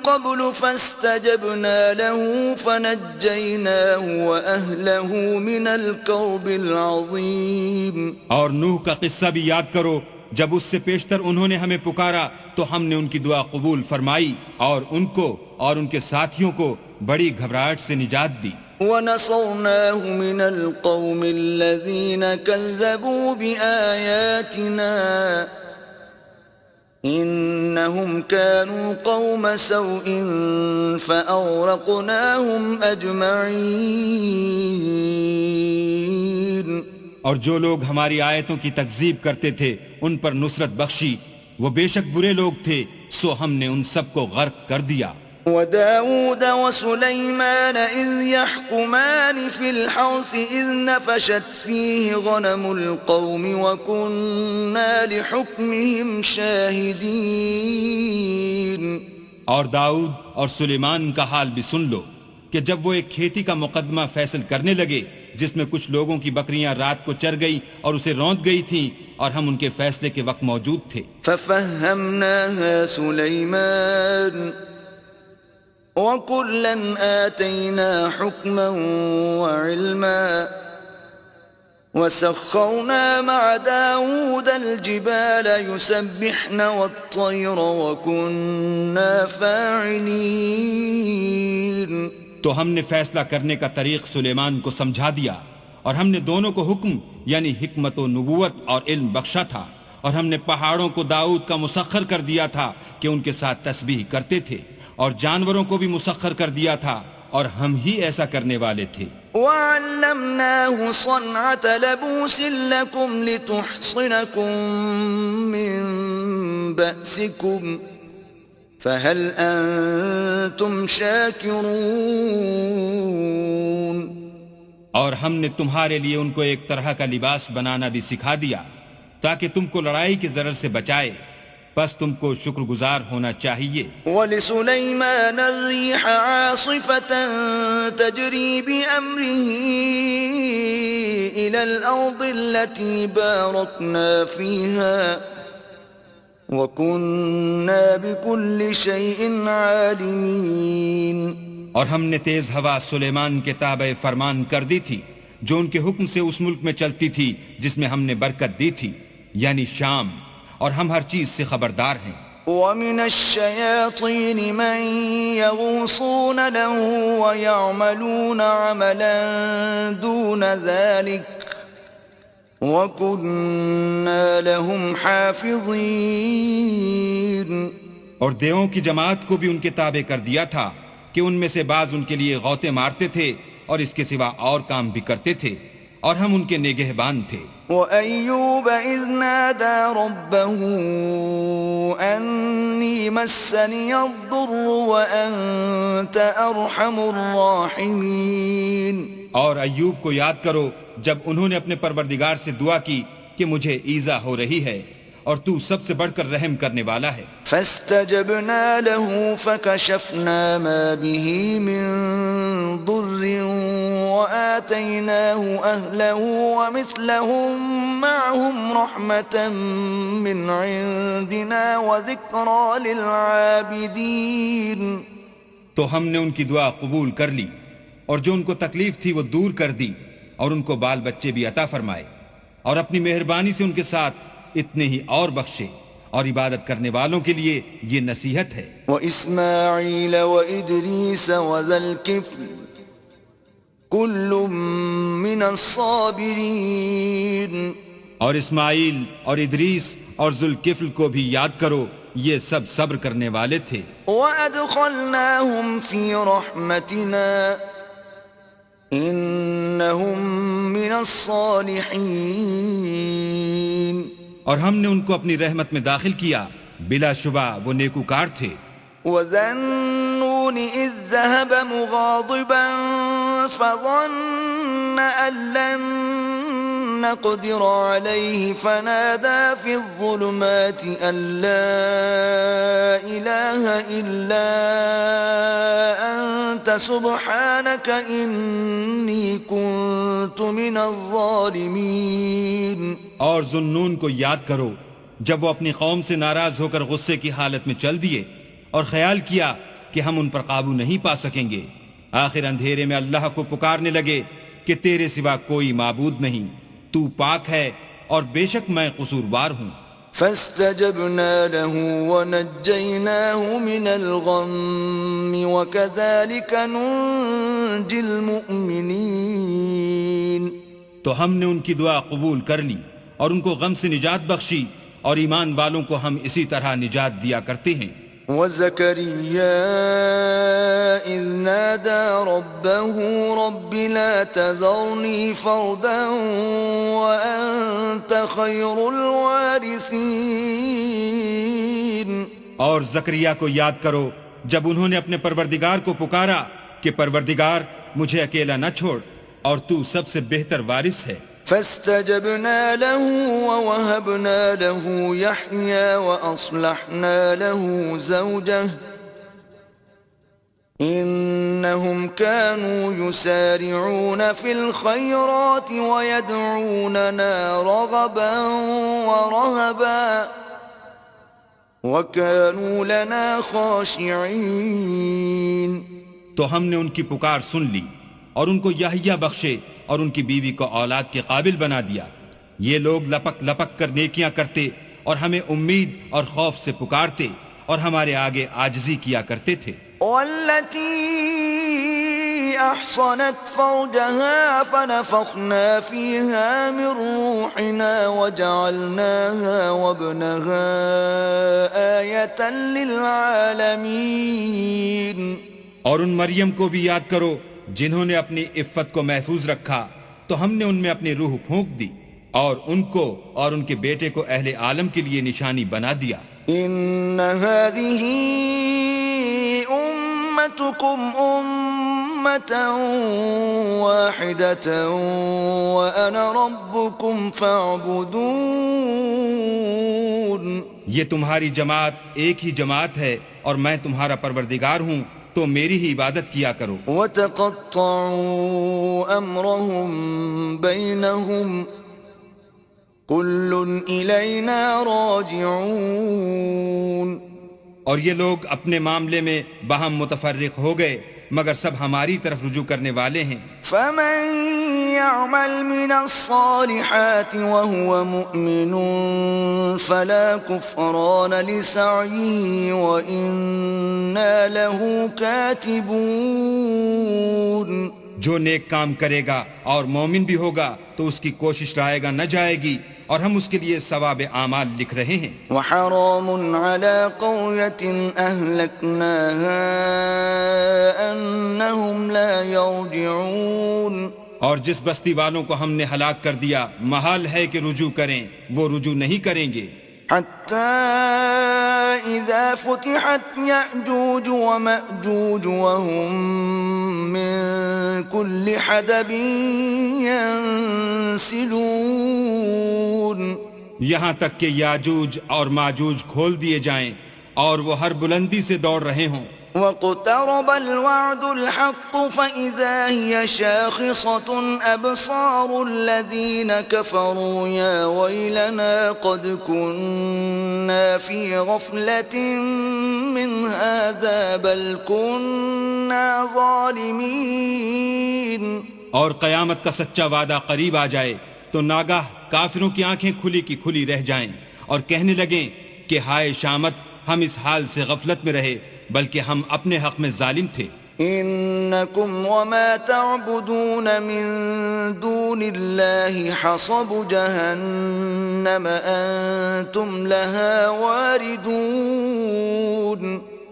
قَبْلُ فَاسْتَجَبْنَا لَهُ فَنَجَّيْنَاهُ وَأَهْلَهُ مِنَ الْكَرْبِ الْعَظِيمِ. اور نوح کا قصہ بھی یاد کرو، جب اس سے پیشتر انہوں نے ہمیں پکارا تو ہم نے ان کی دعا قبول فرمائی اور ان کو اور ان کے ساتھیوں کو بڑی گھبراہٹ سے نجات دی. وَنَصَرْنَاهُ مِنَ الْقَوْمِ الَّذِينَ كَذَّبُوا بِآيَاتِنَا إِنَّهُمْ كَانُوا قَوْمَ سَوْءٍ فَأَغْرَقْنَاهُمْ أَجْمَعِينَ. اور جو لوگ ہماری آیتوں کی تکذیب کرتے تھے ان پر نصرت بخشی، وہ بے شک برے لوگ تھے، سو ہم نے ان سب کو غرق کر دیا. وَدَاوُودَ وَسُلَيْمَانَ إِذْ يَحْكُمَانِ فِي الْحَرْثِ إِذْ نَفَشَتْ فِيهِ غَنَمُ الْقَوْمِ وَكُنَّا لِحُكْمِهِمْ شَاهِدِينَ. اور داؤد اور سلیمان کا حال بھی سن لو کہ جب وہ ایک کھیتی کا مقدمہ فیصل کرنے لگے جس میں کچھ لوگوں کی بکریاں رات کو چر گئی اور اسے روند گئی تھیں اور ہم ان کے فیصلے کے وقت موجود تھے. فَفَهَّمْنَاهَا سُلَيْمَانَ وَكُلًّا آتَيْنَا حُكْمًا وَعِلْمًا وَسَخَّرْنَا مَعَ دَاوُودَ الْجِبَالَ يُسَبِّحْنَ وَالطَّيْرَ وَكُنَّا فَاعِلِينَ. تو ہم نے فیصلہ کرنے کا طریق سلیمان کو سمجھا دیا اور ہم نے دونوں کو حکم یعنی حکمت و نبوت اور علم بخشا تھا، اور ہم نے پہاڑوں کو داؤد کا مسخر کر دیا تھا کہ ان کے ساتھ تسبیح کرتے تھے، اور جانوروں کو بھی مسخر کر دیا تھا اور ہم ہی ایسا کرنے والے تھے. وَعَلَّمْنَاهُ صَنْعَةَ لَبُوسٍ لَكُمْ لِتُحْصِنَكُمْ مِنْ بَأْسِكُمْ فَهَلْ أَنْتُمْ شَاكِرُونَ. اور ہم نے تمہارے لیے ان کو ایک طرح کا لباس بنانا بھی سکھا دیا تاکہ تم کو لڑائی کے ضرر سے بچائے، بس تم کو شکر گزار ہونا چاہیے. وَلِسُلَيْمَانَ الرِّيحَ عَاصِفَةً تَجْرِي بِأَمْرِهِ إِلَى الْأَرْضِ الَّتِي بَارَكْنَا فِيهَا وَكُنَّا بِكُلِّ شَيْءٍ عَالِمِينَ. اور ہم نے تیز ہوا سلیمان کے تابع فرمان کر دی تھی جو ان کے حکم سے اس ملک میں چلتی تھی جس میں ہم نے برکت دی تھی یعنی شام، اور ہم ہر چیز سے خبردار ہیں. وَمِنَ الشَّيَاطِينِ مَن يَغُوصُونَ لَهُ وَيَعْمَلُونَ عَمَلًا دُونَ ذَلِكَ وَكُنَّا لَهُمْ حَافِظِينَ. اور دیووں کی جماعت کو بھی ان کے تابع کر دیا تھا کہ ان میں سے بعض ان کے لیے غوطے مارتے تھے اور اس کے سوا اور کام بھی کرتے تھے، اور ہم ان کے نگہبان تھے. وَأَيُّوبَ إِذْ نَادَى رَبَّهُ أَنِّي مَسَّنِيَ الضُّرُّ وَأَنْتَ أَرْحَمُ الرَّاحِمِينَ. اور ایوب کو یاد کرو جب انہوں نے اپنے پروردگار سے دعا کی کہ مجھے ایذا ہو رہی ہے اور تو سب سے بڑھ کر رحم کرنے والا ہے. فَاسْتَجَبْنَا لَهُ فَكَشَفْنَا مَا بِهِ مِن ضُرٍّ وَآتَيْنَاهُ أَهْلَهُ وَمِثْلَهُم مَّعَهُمْ رَحْمَةً مِّنْ عِندِنَا وَذِكْرَىٰ لِلْعَابِدِينَ. تو ہم نے ان کی دعا قبول کر لی اور جو ان کو تکلیف تھی وہ دور کر دی، اور ان کو بال بچے بھی عطا فرمائے، اور اپنی مہربانی سے ان کے ساتھ اتنے ہی اور بخشے، اور عبادت کرنے والوں کے لیے یہ نصیحت ہے. وَإِسْمَاعِيلَ وَإِدْرِيسَ وَذَا الْكِفْلِ كل من الصابرين اور اسماعیل اور ادریس اور ذوالکفل کو بھی یاد کرو، یہ سب صبر کرنے والے تھے۔ وَأَدْخَلْنَاهُمْ فِي رَحْمَتِنَا إِنَّهُمْ مِنَ الصَّالِحِينَ اور ہم نے ان کو اپنی رحمت میں داخل کیا، بلا شبہ وہ نیکوکار تھے۔ وَذَا النُّونِ إِذ ذَّهَبَ مُغَاضِبًا فَظَنَّ أَن لَّن نَّقْدِرَ عَلَيْهِ فَنَادَىٰ فِي الظُّلُمَاتِ أَن لَّا إِلَٰهَ إِلَّا أَنتَ سُبْحَانَكَ إِنِّي كُنتُ مِنَ الظَّالِمِينَ۔ اور ذُنُّون کو یاد کرو جب وہ اپنی قوم سے ناراض ہو کر غصے کی حالت میں چل دیے اور خیال کیا کہ ہم ان پر قابو نہیں پا سکیں گے، آخر اندھیرے میں اللہ کو پکارنے لگے کہ تیرے سوا کوئی معبود نہیں، تو پاک ہے اور بے شک میں قصوروار ہوں۔ فاستجبنا له ونجيناه من الغم وكذلك ننجي المؤمنين۔ تو ہم نے ان کی دعا قبول کر لی اور ان کو غم سے نجات بخشی، اور ایمان والوں کو ہم اسی طرح نجات دیا کرتے ہیں۔ وَزَكَرِيَّا إِذْ نَادَى رَبَّهُ رَبِّ لَا تَذَرْنِي فَرْدًا وَأَنْتَ خَيْرُ الْوَارِثِينَ۔ اور زکریا کو یاد کرو جب انہوں نے اپنے پروردگار کو پکارا کہ پروردگار مجھے اکیلا نہ چھوڑ اور تو سب سے بہتر وارث ہے۔ فاستجبنا له ووهبنا له يحيى وأصلحنا له زوجه إنهم كانوا يسارعون في الخيرات ويدعوننا رغبا ورهبا وكانوا لنا خاشعين۔ تو ہم نے ان کی پکار سن لی اور ان کو یحییٰ بخشے اور ان کی بیوی کو اولاد کے قابل بنا دیا۔ یہ لوگ لپک لپک کر نیکیاں کرتے اور ہمیں امید اور خوف سے پکارتے اور ہمارے آگے عاجزی کیا کرتے تھے۔ والتي أحصنت فرجها فنفخنا فيها من روحنا وجعلناها وابنها آية للعالمين۔ اور ان مریم کو بھی یاد کرو جنہوں نے اپنی عفت کو محفوظ رکھا، تو ہم نے ان میں اپنی روح پھونک دی اور ان کو اور ان کے بیٹے کو اہل عالم کے لیے نشانی بنا دیا۔ ان هذه امتكم امة واحدة وانا ربكم فاعبدون۔ یہ تمہاری جماعت ایک ہی جماعت ہے اور میں تمہارا پروردگار ہوں، تو میری ہی عبادت کیا کرو۔ وَتَقَطَّعُوا أَمْرَهُمْ بَيْنَهُمْ كُلٌّ إِلَيْنَا رَاجِعُونَ۔ اور یہ لوگ اپنے معاملے میں باہم متفرق ہو گئے مگر سب ہماری طرف رجوع کرنے والے ہیں۔ فَمَن يَعْمَلْ مِنَ الصَّالِحَاتِ وَهُوَ مُؤْمِنٌ فَلَا كُفْرَانَ لِسَعْيِهِ وَإِنَّا لَهُ كَاتِبُونَ۔ جو نیک کام کرے گا اور مومن بھی ہوگا تو اس کی کوشش رائے گا نہ جائے گی، اور ہم اس کے لیے ثواب اعمال لکھ رہے ہیں۔ وحرام على قرية أهلكناها أنهم لا يرجعون۔ اور جس بستی والوں کو ہم نے ہلاک کر دیا محال ہے کہ رجوع کریں، وہ رجوع نہیں کریں گے۔ حتى إذا فتحت يأجوج ومأجوج وهم من كل حدب ينسلون۔ یہاں تک کہ یاجوج اور ماجوج کھول دیے جائیں اور وہ ہر بلندی سے دوڑ رہے ہوں۔ واقترب الوعد الحق فإذا هي شاخصة أبصار الذين كفروا يا ويلنا قد كنا في غفلة من هذا بل كنا ظالمين۔ اور قیامت کا سچا وعدہ قریب آ جائے تو ناگاہ کافروں کی آنکھیں کھلی کی کھلی رہ جائیں اور کہنے لگیں کہ ہائے شامت، ہم اس حال سے غفلت میں رہے بلکہ ہم اپنے حق میں ظالم تھے۔ إنكم وما تعبدون من دون الله حصب جهنم أنتم لها واردون.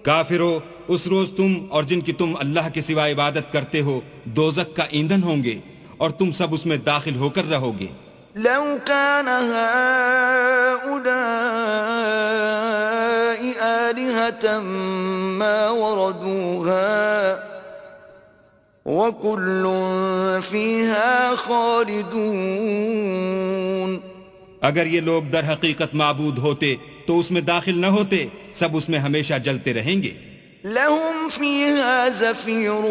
کافرو، اس روز تم اور جن کی تم اللہ کے سوا عبادت کرتے ہو دوزخ کا ایندھن ہوں گے اور تم سب اس میں داخل ہو کر رہو گے. لو كان هؤلاء آلهة ما وردوها وكل فيها خالدون. اگر یہ لوگ در حقیقت معبود ہوتے تو اس میں داخل نہ ہوتے، سب اس میں ہمیشہ جلتے رہیں گے. لهم فيها زفير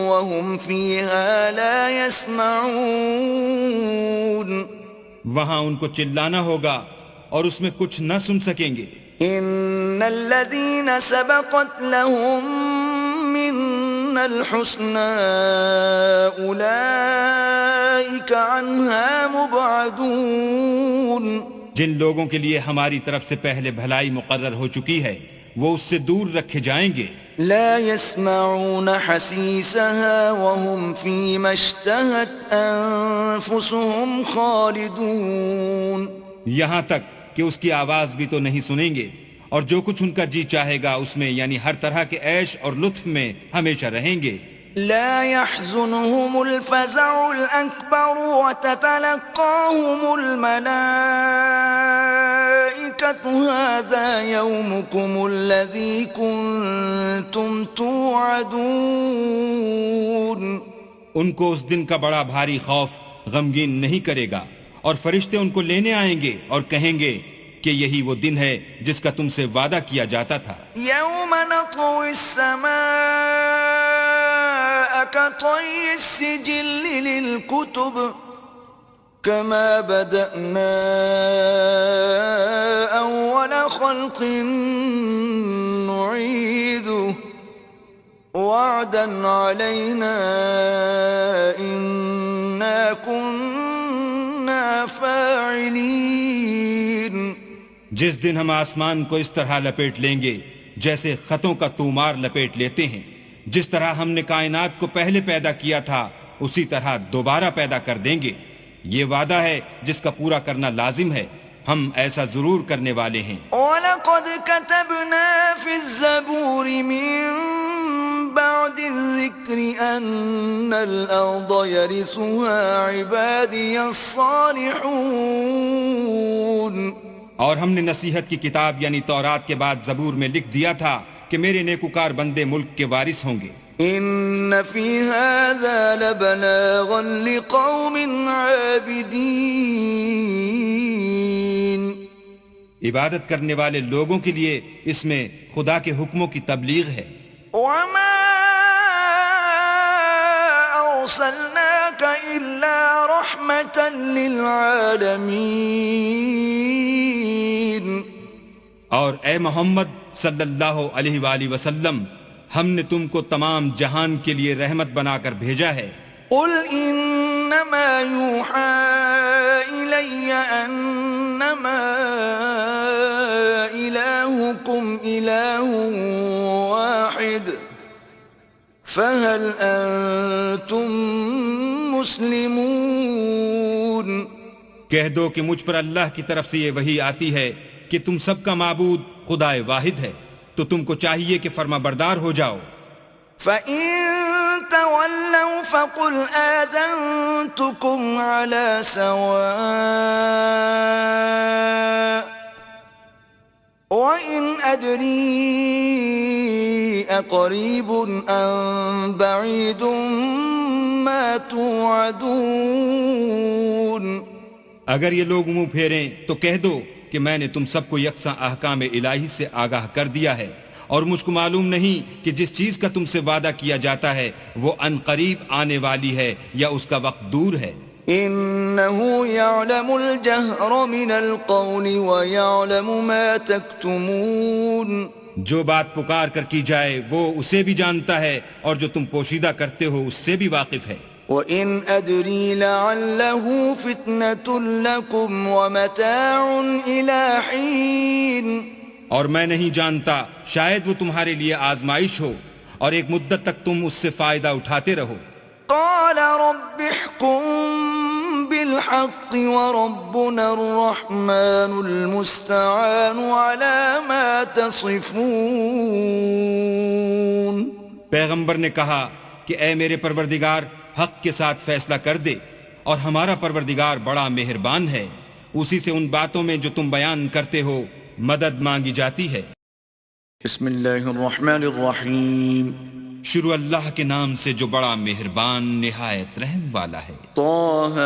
وهم فيها لا يسمعون. وہاں ان کو چلانا ہوگا اور اس میں کچھ نہ سن سکیں گے. ان الذين سبقت لهم منا الحسنى اولئك عنها مبعدون. جن لوگوں کے لیے ہماری طرف سے پہلے بھلائی مقرر ہو چکی ہے وہ اس سے دور رکھے جائیں گے. لا يسمعون حسيسها وهم فيما اشتهت أنفسهم خالدون. یہاں تک کہ اس کی آواز بھی تو نہیں سنیں گے اور جو کچھ ان کا جی چاہے گا اس میں یعنی ہر طرح کے عیش اور لطف میں ہمیشہ رہیں گے. لا يحزنهم الفزع الأكبر وتتلقاهم الملائكة هذا يومكم الذي كنتم توعدون. ان کو اس دن کا بڑا بھاری خوف غمگین نہیں کرے گا اور فرشتے ان کو لینے آئیں گے اور کہیں گے کہ یہی وہ دن ہے جس کا تم سے وعدہ کیا جاتا تھا. يوم نطوي السماء كطي السجل للكتب كما بدأنا أول خلق نعيده وعدا علينا إنا كنا فاعلين. جس دن ہم آسمان کو اس طرح لپیٹ لیں گے جیسے خطوں کا تومار لپیٹ لیتے ہیں، جس طرح ہم نے کائنات کو پہلے پیدا کیا تھا اسی طرح دوبارہ پیدا کر دیں گے. یہ وعدہ ہے جس کا پورا کرنا لازم ہے، ہم ایسا ضرور کرنے والے ہیں. وَلَقَدْ كَتَبْنَا فِي الزَّبُورِ مِن بَعْدِ الذِّكْرِ أَنَّ الْأَرْضَ يَرِثُهَا عِبَادِيَ الصَّالِحُونَ. اور ہم نے نصیحت کی کتاب یعنی تورات کے بعد زبور میں لکھ دیا تھا کہ میرے نیکوکار بندے ملک کے وارث ہوں گے. إِنَّ فِي هَذَا لَبَلَاغًا لِقَوْمٍ عَابِدِينَ. عبادت کرنے والے لوگوں کے لیے اس میں خدا کے حکموں کی تبلیغ ہے. وَمَا أَرْسَلْنَاكَ إِلَّا رَحْمَةً لِلْعَالَمِينَ. اور اے محمد صلی اللہ علیہ وآلہ وسلم، ہم نے تم کو تمام جہان کے لیے رحمت بنا کر بھیجا ہے. قُلْ إِنَّمَا يُوحَى إِلَيَّ أَنَّمَا إِلَٰهُكُمْ إِلَٰهٌ وَاحِدٌ فَهَلْ أَنْتُمْ مُسْلِمُونَ. کہہ دو کہ مجھ پر اللہ کی طرف سے یہ وحی آتی ہے کہ تم سب کا معبود خدا واحد ہے، تو تم کو چاہیے کہ فرما بردار ہو جاؤ. فَإِن تَوَلَّوْا فَقُلْ آذَنْتُكُمْ عَلَى سَوَاءٍ وَإِنْ أَدْرِي أَقَرِيبٌ أَمْ بَعِيدٌ مَا تُوعَدُونَ. اگر یہ لوگ منہ پھیریں تو کہہ دو کہ میں نے تم سب کو یکساں احکام الہی سے آگاہ کر دیا ہے، اور مجھ کو معلوم نہیں کہ جس چیز کا تم سے وعدہ کیا جاتا ہے وہ ان قریب آنے والی ہے یا اس کا وقت دور ہے. إِنَّهُ يَعْلَمُ الْجَهْرَ مِنَ الْقَوْلِ وَيَعْلَمُ مَا تَكْتُمُونَ. جو بات پکار کر کی جائے وہ اسے بھی جانتا ہے اور جو تم پوشیدہ کرتے ہو اس سے بھی واقف ہے. وَإِنْ أَدْرِي لَعَلَّهُ فِتْنَةٌ لَكُمْ وَمَتَاعٌ إِلَى حِينٍ. اور میں نہیں جانتا، شاید وہ تمہارے لیے آزمائش ہو اور ایک مدت تک تم اس سے فائدہ اٹھاتے رہو۔ قال رب احكم بالحق وربنا الرحمن المستعان على ما تصفون۔ پیغمبر نے کہا کہ اے میرے پروردگار حق کے ساتھ فیصلہ کر دے، اور ہمارا پروردگار بڑا مہربان ہے، اسی سے ان باتوں میں جو تم بیان کرتے ہو مدد مانگی جاتی ہے۔ بسم اللہ الرحمن الرحیم۔ شروع اللہ کے نام سے جو بڑا مہربان نہایت رحم والا ہے۔ طه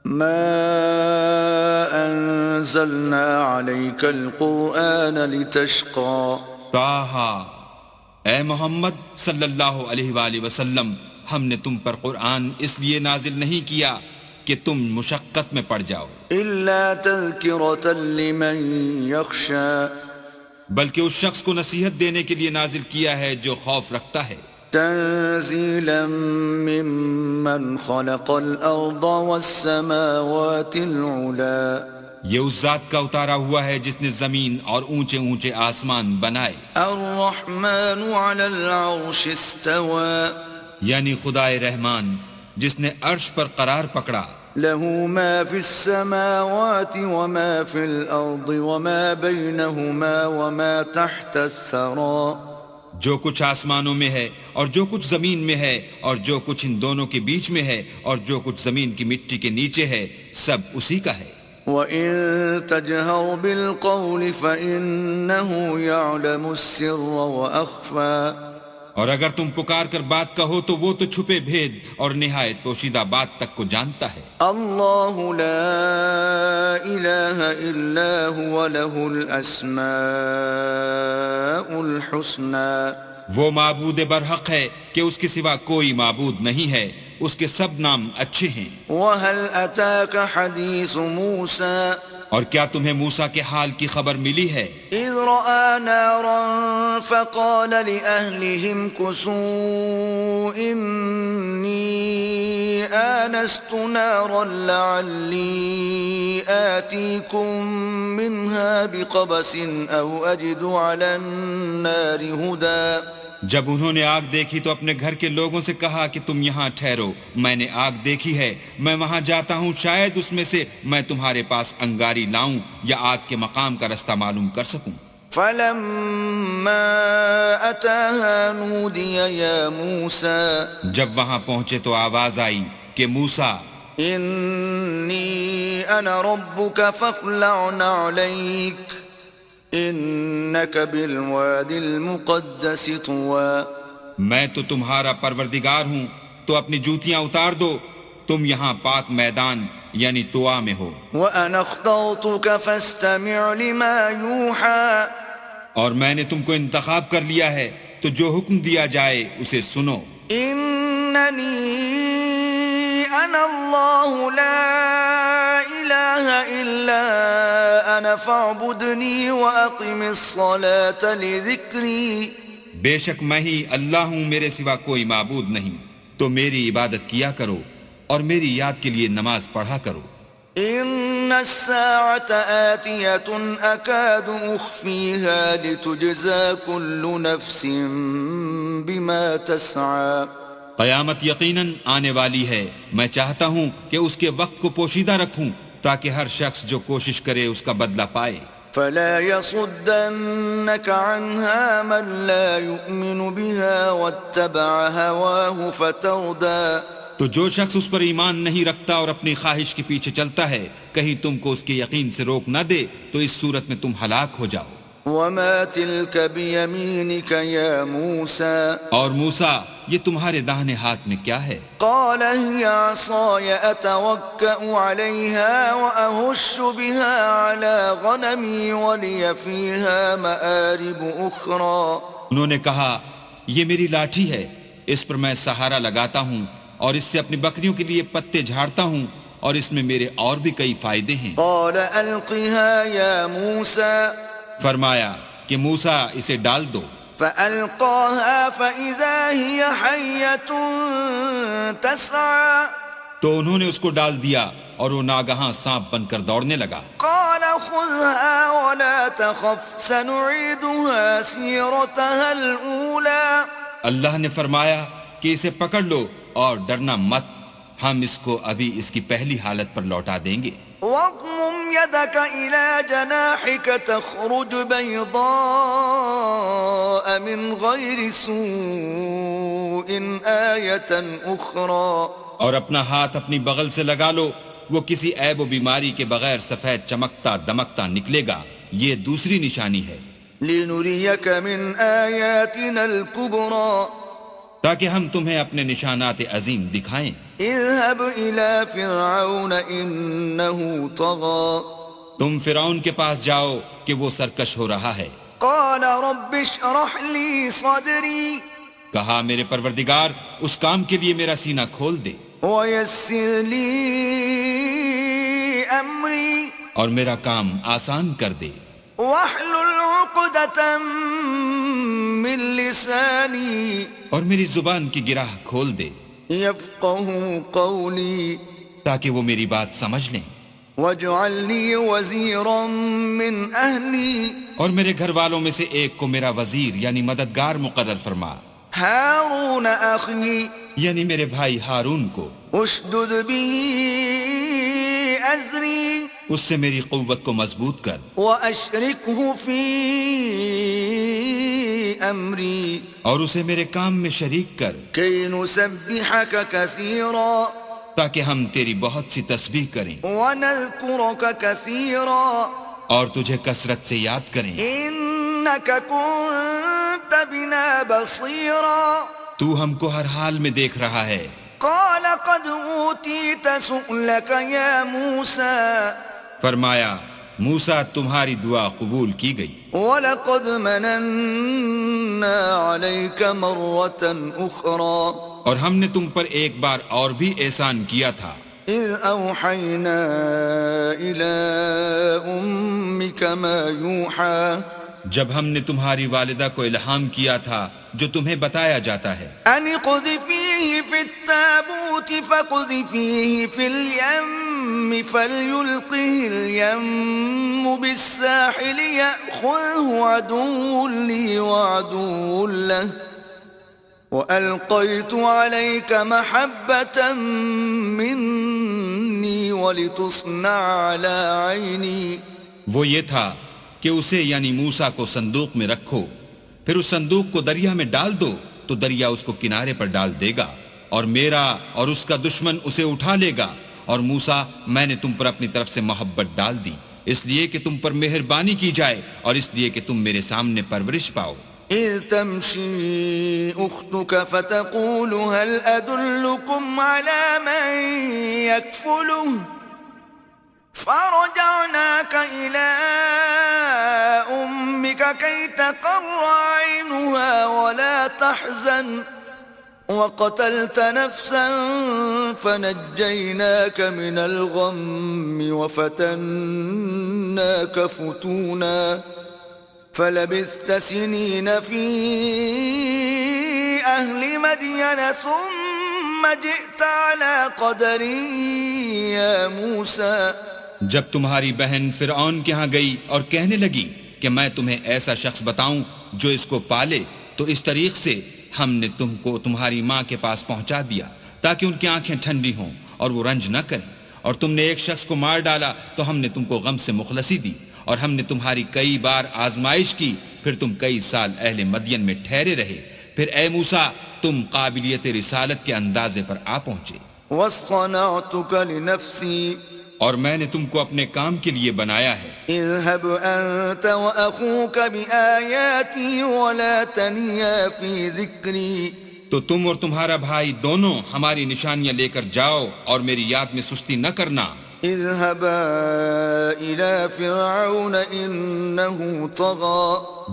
ما انزلنا عليك القرآن لتشقى۔ طٰہٰ، اے محمد صلی اللہ علیہ وآلہ وسلم، ہم نے تم پر قرآن اس لیے نازل نہیں کیا کہ تم مشقت میں پڑ جاؤ، إلا تذكرة لمن يخشى۔ بلکہ اس شخص کو نصیحت دینے کے لیے نازل کیا ہے جو خوف رکھتا ہے۔ تنزيلا ممن خلق الأرض والسماوات العلا۔ یہ اس ذات کا اتارا ہوا ہے جس نے زمین اور اونچے اونچے آسمان بنائے۔ الرحمن على العرش استوى۔ یعنی خدائے رحمان جس نے عرش پر قرار پکڑا۔ له ما في السماوات وما في الأرض وما بينهما وما تحت الثرى۔ جو کچھ آسمانوں میں ہے اور جو کچھ زمین میں ہے اور جو کچھ ان دونوں کے بیچ میں ہے اور جو کچھ زمین کی مٹی کے نیچے ہے، سب اسی کا ہے۔ وَإِن تَجْهَرْ بِالْقَوْلِ فَإِنَّهُ يَعْلَمُ السِّرَّ وَأَخْفَى۔ اور اگر تم پکار کر بات کہو تو وہ تو چھپے بھید اور نہایت پوشیدہ بات تک کو جانتا ہے۔ اللہ لا الہ الا هو له الاسماء الحسنى۔ وہ معبود برحق ہے کہ اس کے سوا کوئی معبود نہیں ہے، اس کے سب نام اچھے ہیں۔ وَهَلْ أَتَاكَ حَدِيثُ مُوسَى۔ اور کیا تمہیں موسیٰ کے حال کی خبر ملی ہے؟ إِذْ رَأَى نَارًا فَقَالَ لِأَهْلِهِمْ كُثُوا إِنِّي آنَسْتُ نَارًا لَعَلِّي آتِيكُم مِّنْهَا بِقَبَسٍ أَوْ أَجِدُ عَلَى النَّارِ هُدًى۔ جب انہوں نے آگ دیکھی تو اپنے گھر کے لوگوں سے کہا کہ تم یہاں ٹھہرو، میں نے آگ دیکھی ہے، میں وہاں جاتا ہوں، شاید اس میں سے میں تمہارے پاس انگاری لاؤں یا آگ کے مقام کا رستہ معلوم کر سکوں۔ فَلَمَّا أَتَاهَا نُودِيَ يَا مُوسَى۔ جب وہاں پہنچے تو آواز آئی کہ موسیٰ، إِنِّي أَنَا رَبُّكَ فَاخْلَعْ نَعْلَيْكَ إِنَّكَ بِالْوَادِ الْمُقَدَّسِ طُوًى۔ میں تو تمہارا پروردگار ہوں، تو اپنی جوتیاں اتار دو، تم یہاں پاک میدان یعنی طوا میں ہو۔ وَأَنَا اخْتَرْتُكَ فَاسْتَمِعْ لِمَا يُوحَى۔ اور میں نے تم کو انتخاب کر لیا ہے، تو جو حکم دیا جائے اسے سنو۔ إِنَّنِي أَنَا اللَّهُ لَا إِلَهَ إِلَّا أَنَا فَاعْبُدْنِي وَأَقِمِ الصَّلَاةَ لِذِكْرِي۔ بے شک میں ہی اللہ ہوں، میرے سوا کوئی معبود نہیں، تو میری عبادت کیا کرو اور میری یاد کے لیے نماز پڑھا کرو۔ إِنَّ السَّاعَةَ آتِيَةٌ أَكَادُ أُخْفِيهَا لِتُجْزَى كُلُّ نَفْسٍ بِمَا تَسْعَى۔ قیامت یقیناً آنے والی ہے، میں چاہتا ہوں کہ اس کے وقت کو پوشیدہ رکھوں تاکہ ہر شخص جو کوشش کرے اس کا بدلہ پائے۔ فَلَا يَصُدَّنَّكَ عَنْهَا مَن لَا يُؤْمِنُ بِهَا وَاتَّبَعَ هَوَاهُ فَتَرْدَى۔ تو جو شخص اس پر ایمان نہیں رکھتا اور اپنی خواہش کے پیچھے چلتا ہے، کہیں تم کو اس کے یقین سے روک نہ دے تو اس صورت میں تم ہلاک ہو جاؤ۔ وَمَا تِلْكَ بِيَمِينِكَ يَا مُوسَى۔ اور موسیٰ، یہ تمہارے داہنے ہاتھ میں کیا ہے؟ قَالَ هِيَ عَصَايَ أَتَوَكَّأُ عَلَيْهَا وَأَهُشُّ بِهَا عَلَى غَنَمِي وَلِيَ فِيهَا مَآرِبُ أُخْرَى۔ انہوں نے کہا، یہ میری لاٹھی ہے، اس پر میں سہارا لگاتا ہوں اور اس سے اپنی بکریوں کے لیے پتے جھاڑتا ہوں، اور اس میں میرے اور بھی کئی فائدے ہیں۔ قَالَ أَلْقِهَا يَا مُوسَى۔ فرمایا کہ موسیٰ اسے ڈال دو۔ فَأَلْقَاهَا فَإِذَا هِيَ حَيَّةٌ تَسْعَى۔ تو انہوں نے اس کو ڈال دیا اور وہ ناگہاں سانپ بن کر دوڑنے لگا۔ قَالَ خُذْهَا وَلَا تخف سنعيدها سيرتها الأولى اللہ نے فرمایا کہ اسے پکڑ لو اور ڈرنا مت، ہم اس کو ابھی اس کی پہلی حالت پر لوٹا دیں گے۔ واضمم يدك إلى جناحك تخرج بيضاء من غير سوء آية أخرى اور اپنا ہاتھ اپنی بغل سے لگا لو، وہ کسی عیب و بیماری کے بغیر سفید چمکتا دمکتا نکلے گا، یہ دوسری نشانی ہے، لنريك من آياتنا الكبرى تاکہ ہم تمہیں اپنے نشانات عظیم دکھائیں۔ اذهب إلى فرعون إنه طغى تم فرعون کے پاس جاؤ کہ وہ سرکش ہو رہا ہے۔ قال رب اشرح لي صدري کہا میرے پروردگار اس کام کے لیے میرا سینہ کھول دے ويسر لي أمري اور میرا کام آسان کر دے، واحلل عقدة من لساني اور میری زبان کی گرہ کھول دے يفقهوا قولي تاکہ وہ میری بات سمجھ لیں، واجعل لي وزيرا من أهلي اور میرے گھر والوں میں سے ایک کو میرا وزیر یعنی مددگار مقرر فرما، هارون أخي یعنی میرے بھائی ہارون کو، اشدد به أزري اس سے میری قوت کو مضبوط کر وأشركه في أمري اور اسے میرے کام میں شریک کر كي نسبحك كثيرا تاکہ ہم تیری بہت سی تسبیح کریں ونذكرك كثيرا اور تجھے کثرت سے یاد کریں، إنك كنت بنا بصيرا تو ہم کو ہر حال میں دیکھ رہا ہے۔ قال قد أوتيت سؤلك يا موسى فرمایا موسیٰ تمہاری دعا قبول کی گئی، وَلَقَدْ مَنَنَّا عَلَيْكَ مَرَّةً أُخْرَى اور ہم نے تم پر ایک بار اور بھی احسان کیا تھا، إِذْ أَوْحَيْنَا إِلَىٰ أُمِّكَ مَا يُوحَىٰ جب ہم نے تمہاری والدہ کو الہام کیا تھا جو تمہیں بتایا جاتا ہے، أَنِ اقْذِفِيهِ فِي التَّابُوتِ فَاقْذِفِيهِ فِي الْيَمِّ فَلْيُلْقِهِ الْيَمُّ بِالسَّاحِلِ يَأْخُذْهُ عَدُوٌّ لِّي وَعَدُوٌّ لَّهُ وَأَلْقَيْتُ عَلَيْكَ مَحَبَّةً مِّنِّي وَلِتُصْنَعَ عَلَىٰ عَيْنِي وہ یہ تھا کہ اسے یعنی موسیٰ کو صندوق میں رکھو، پھر اس صندوق کو دریا میں ڈال دو تو دریا اس کو کنارے پر ڈال دے گا، اور میرا اور اس کا دشمن اسے اٹھا لے گا، اور موسیٰ میں نے تم پر اپنی طرف سے محبت ڈال دی اس لیے کہ تم پر مہربانی کی جائے اور اس لیے کہ تم میرے سامنے پرورش پاؤ۔ إذ تمشي أختك فتقول هل أدلكم على من يكفله فرجعناك إلى أمك كي تقر عينها ولا تحزن وقتلت نفسا فنجيناك من الغم وفتناك فتونا فلبثت سنين في أهل مدين ثم جئت على قدر يا موسى جب تمہاری بہن فرعون کے ہاں گئی اور کہنے لگی کہ میں تمہیں ایسا شخص بتاؤں جو اس کو پالے، تو اس طریق سے ہم نے تم کو تمہاری ماں کے پاس پہنچا دیا تاکہ ان کی آنکھیں ٹھنڈی ہوں اور وہ رنج نہ کریں، اور تم نے ایک شخص کو مار ڈالا تو ہم نے تم کو غم سے مخلصی دی، اور ہم نے تمہاری کئی بار آزمائش کی، پھر تم کئی سال اہل مدین میں ٹھہرے رہے، پھر اے موسیٰ تم قابلیت رسالت کے اندازے پر آ پہنچے، واصطنعتك لنفسي اور میں نے تم کو اپنے کام کے لیے بنایا ہے، اذهب أنت وأخوك بآياتي ولا تنيا في ذكري تو تم اور تمہارا بھائی دونوں ہماری نشانیاں لے کر جاؤ اور میری یاد میں سستی نہ کرنا۔ اذهبا إلى فرعون إنه طغى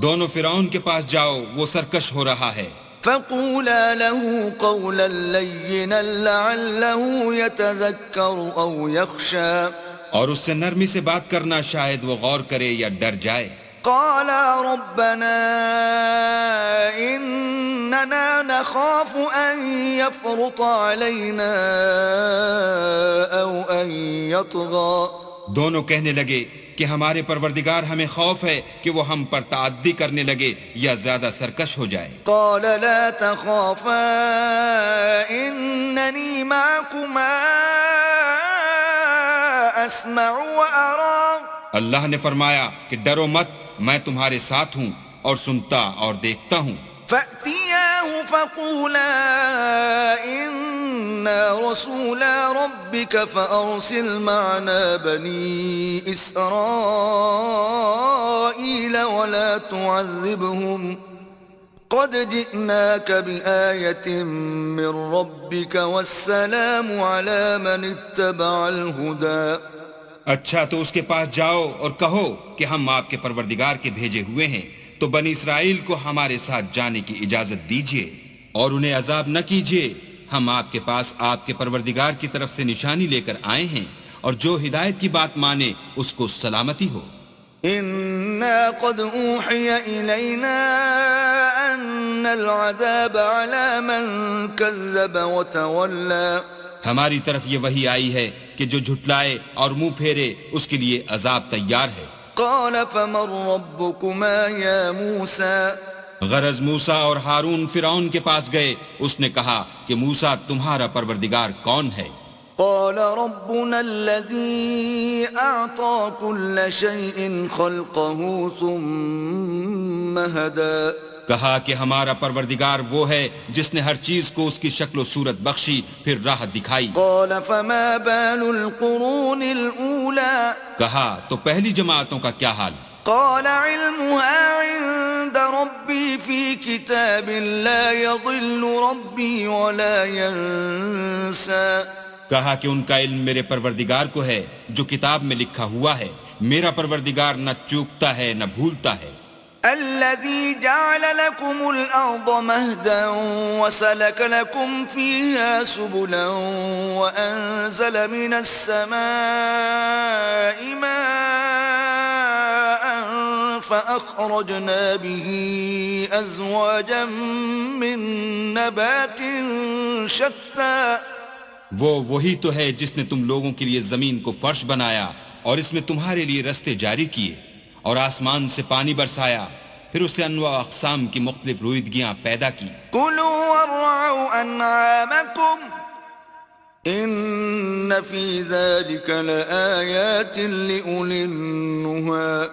دونوں فرعون کے پاس جاؤ، وہ سرکش ہو رہا ہے، فقولا له قولا لينا لعله يتذكر أو يخشى اور اس سے نرمی سے بات کرنا، شاید وہ غور کرے یا ڈر جائے۔ قالا ربنا إننا نخاف أن يفرط علينا أو أن يطغى دونوں کہنے لگے کہ ہمارے پروردگار ہمیں خوف ہے کہ وہ ہم پر تعدی کرنے لگے یا زیادہ سرکش ہو جائے۔ قال لا تخافا إنني معكما أسمع وأرى۔ اللہ نے فرمایا کہ ڈرو مت، میں تمہارے ساتھ ہوں اور سنتا اور دیکھتا ہوں۔ فأتياه فقولا إنا رسولا ربك فأرسل معنا بني إسرائيل ولا تعذبهم قد جئناك بآية من ربك والسلام على من اتبع الهدى۔ اچھا تو اس کے پاس جاؤ اور کہو کہ ہم آپ کے پروردگار کے بھیجے ہوئے ہیں، تو بنی اسرائیل کو ہمارے ساتھ جانے کی اجازت دیجیے اور انہیں عذاب نہ کیجیے، ہم آپ کے پاس آپ کے پروردگار کی طرف سے نشانی لے کر آئے ہیں، اور جو ہدایت کی بات مانے اس کو سلامتی ہو۔ إنا قد أوحي إلينا أن العذاب على من كذب وتولى۔ ہماری طرف یہ وحی آئی ہے کہ جو جھٹلائے اور منہ پھیرے اس کے لیے عذاب تیار ہے۔ قال فمن ربكما يا موسى؟ غرض موسیٰ اور ہارون فرعون کے پاس گئے، اس نے کہا کہ موسیٰ تمہارا پروردگار کون ہے؟ قال ربنا الذي أعطى كل شيء خلقه ثم هدى۔ کہا کہ ہمارا پروردگار وہ ہے جس نے ہر چیز کو اس کی شکل و صورت بخشی پھر راہ دکھائی۔ قال فما بال القرون الأولى؟ کہا تو پہلی جماعتوں کا کیا حال؟ قال علمها عند ربي في كتاب لا يضل ربي ولا ينسى۔ کہا کہ ان کا علم میرے پروردگار کو ہے جو کتاب میں لکھا ہوا ہے، میرا پروردگار نہ چوکتا ہے نہ بھولتا ہے۔ الذي جعل لكم الأرض مهدا وسلك لكم فيها سبلا وأنزل من السماء ماء فأخرجنا به أزواجا من نبات شتى۔ وہی تو ہے جس نے تم لوگوں کے لیے زمین کو فرش بنایا اور اس میں تمہارے لیے رستے جاری کیے، اور آسمان سے پانی برسایا، پھر اس سے انواع اقسام کی مختلف رویدگیاں پیدا کی۔ كلوا وارعوا أنعامكم إن في ذلك لآيات لأولي النهى۔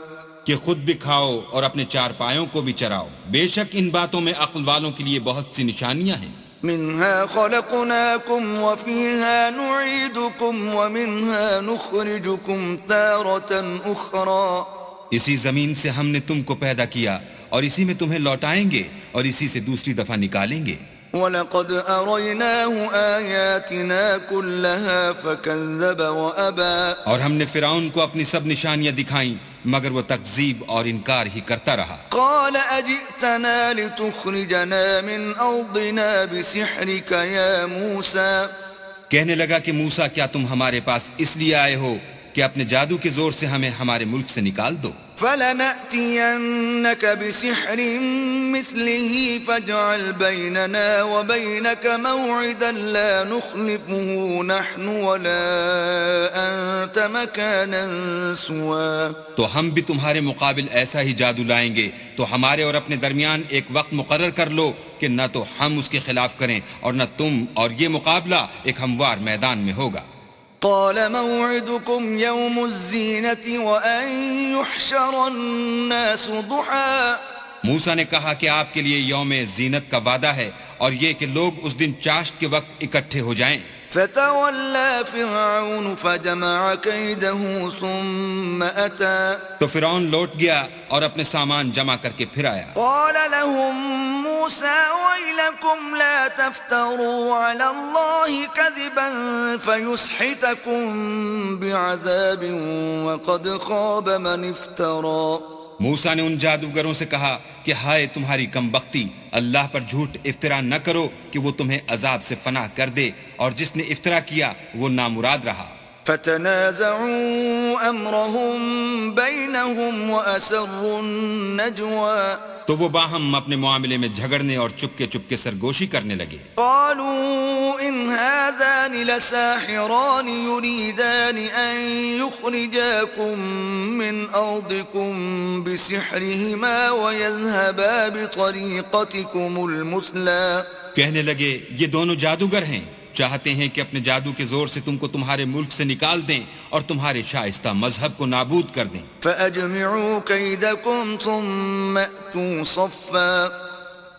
کہ خود بھی کھاؤ اور اپنے چارپایوں کو بھی چراؤ، بے شک ان باتوں میں عقل والوں کے لیے بہت سی نشانیاں ہیں۔ منها خلقناكم وفيها نعيدكم ومنها نخرجكم تارة أخرى۔ اسی زمین سے ہم نے تم کو پیدا کیا اور اسی میں تمہیں لوٹائیں گے اور اسی سے دوسری دفعہ نکالیں گے۔ وَلَقَدْ أَرَيْنَاهُ آيَاتِنَا كُلَّهَا فَكَذَّبَ وَأَبَى۔ اور ہم نے فرعون کو اپنی سب نشانیاں دکھائیں مگر وہ تکذیب اور انکار ہی کرتا رہا۔ قال أجئتنا لتخرجنا من أرضنا بسحرك يا موسى۔ کہنے لگا کہ موسیٰ کیا تم ہمارے پاس اس لیے آئے ہو کہ اپنے جادو کے زور سے ہمیں ہمارے ملک سے نکال دو؟ فَلَنَأْتِيَنَّكَ بِسِحْرٍ مِثْلِهِ فَاجْعَلْ بَيْنَنَا وَبَيْنَكَ مَوْعِدًا لَا نُخْلِفُهُ نَحْنُ وَلَا أَنْتَ مَكَانًا سُوًى۔ تو ہم بھی تمہارے مقابل ایسا ہی جادو لائیں گے، تو ہمارے اور اپنے درمیان ایک وقت مقرر کر لو کہ نہ تو ہم اس کے خلاف کریں اور نہ تم، اور یہ مقابلہ ایک ہموار میدان میں ہوگا۔ قال موعدكم يوم الزينة وأن يحشر الناس ضحى۔ موسیٰ نے کہا کہ آپ کے لیے یوم زینت کا وعدہ ہے اور یہ کہ لوگ اس دن چاشت کے وقت اکٹھے ہو جائیں۔ فتولى فرعون فجمع كيده ثم أتى۔ تو فرعون لوٹ گیا اور اپنے سامان جمع کر کے پھر آیا۔ قال لهم موسى ويلكم لا تفتروا على الله كذبا فيسحتكم بعذاب وقد خاب من افترى۔ موسیٰ نے ان جادوگروں سے کہا کہ ہائے تمہاری کم بختی، اللہ پر جھوٹ افطرا نہ کرو کہ وہ تمہیں عذاب سے فنا کر دے، اور جس نے افطرا کیا وہ نامراد رہا۔ فتنازعوا أمرهم بينهم وأسروا النجوى۔ تو وہ باہم اپنے معاملے میں جھگڑنے اور چپکے چپکے سرگوشی کرنے لگے. قالوا إن هذان لساحران يريدان أن يخرجاكم من أرضكم بسحرهما ويذهبا بطريقتكم المثلى. کہنے لگے یہ دونوں جادوگر ہیں، چاہتے ہیں کہ اپنے جادو کے زور سے تم کو تمہارے ملک سے نکال دیں اور تمہارے شائستہ مذہب کو نابود کر دیں. فأجمعوا كيدكم ثم أتوا صفا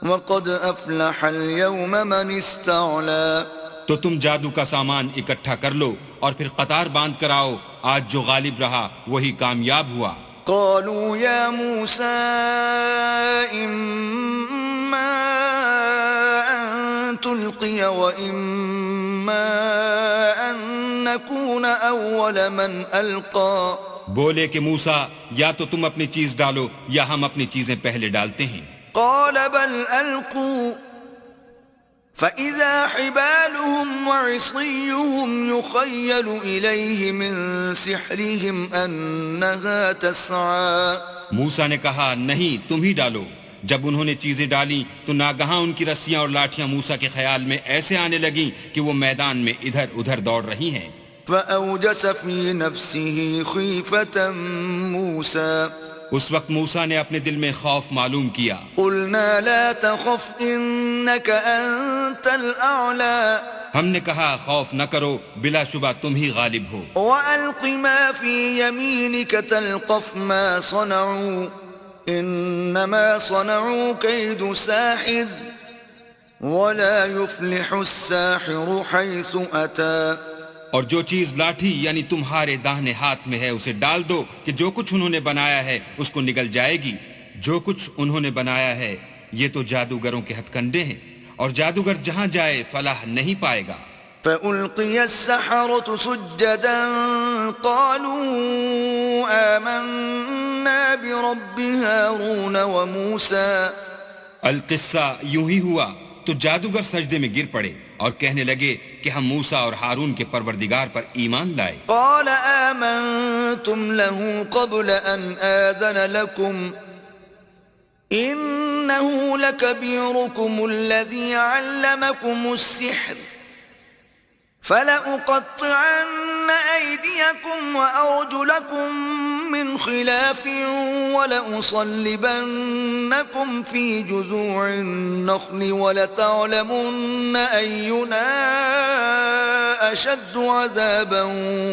وقد أفلح اليوم من استعلى. تو تم جادو کا سامان اکٹھا کر لو اور پھر قطار باندھ کر آؤ، آج جو غالب رہا وہی کامیاب ہوا. قالوا يا موسى إما أن تلقي وإما أن نكون أول من ألقى. بولے کہ موسیٰ یا تو تم اپنی چیز ڈالو یا ہم اپنی چیزیں پہلے ڈالتے ہیں. قال بل ألقوا فإذا حبالهم وعصيهم يخيل إليه من سحرهم أنها تسعى. موسیٰ نے کہا نہیں تم ہی ڈالو. جب انہوں نے چیزیں ڈالی تو ناگہاں ان کی رسیاں اور لاٹھیاں موسیٰ کے خیال میں ایسے آنے لگیں کہ وہ میدان میں ادھر ادھر دوڑ رہی ہیں. فأوجس في نفسه خيفة موسى. اس وقت موسیٰ نے اپنے دل میں خوف معلوم کیا. قلنا لا تخف إنك أنت الأعلى. ہم نے کہا خوف نہ کرو، بلا شبہ تم ہی غالب ہو. وألق ما في يمينك تلقف ما صنعوا إنما صنعوا كيد ساحر ولا يفلح الساحر حيث أتى. اور جو چیز لاٹھی یعنی تمہارے داہنے ہاتھ میں ہے اسے ڈال دو کہ جو کچھ انہوں نے بنایا ہے اس کو نگل جائے گی. جو کچھ انہوں نے بنایا ہے یہ تو جادوگروں کے ہتھ کنڈے ہیں، اور جادوگر جہاں جائے فلاح نہیں پائے گا. فألقي السحرة سجدا قالوا آمنا برب هارون وموسى. القصہ یوں ہی ہوا تو جادوگر سجدے میں گر پڑے اور کہنے لگے کہ ہم موسیٰ اور ہارون کے پروردگار پر ایمان لائے. قال آمنتم له قبل أن آذن لكم إنه لكبيركم الذي علمكم السحر فلأقطعن أيديكم وأرجلكم من خلاف ولأصلبنكم في جذوع النخل ولتعلمن أينا أشد عذابا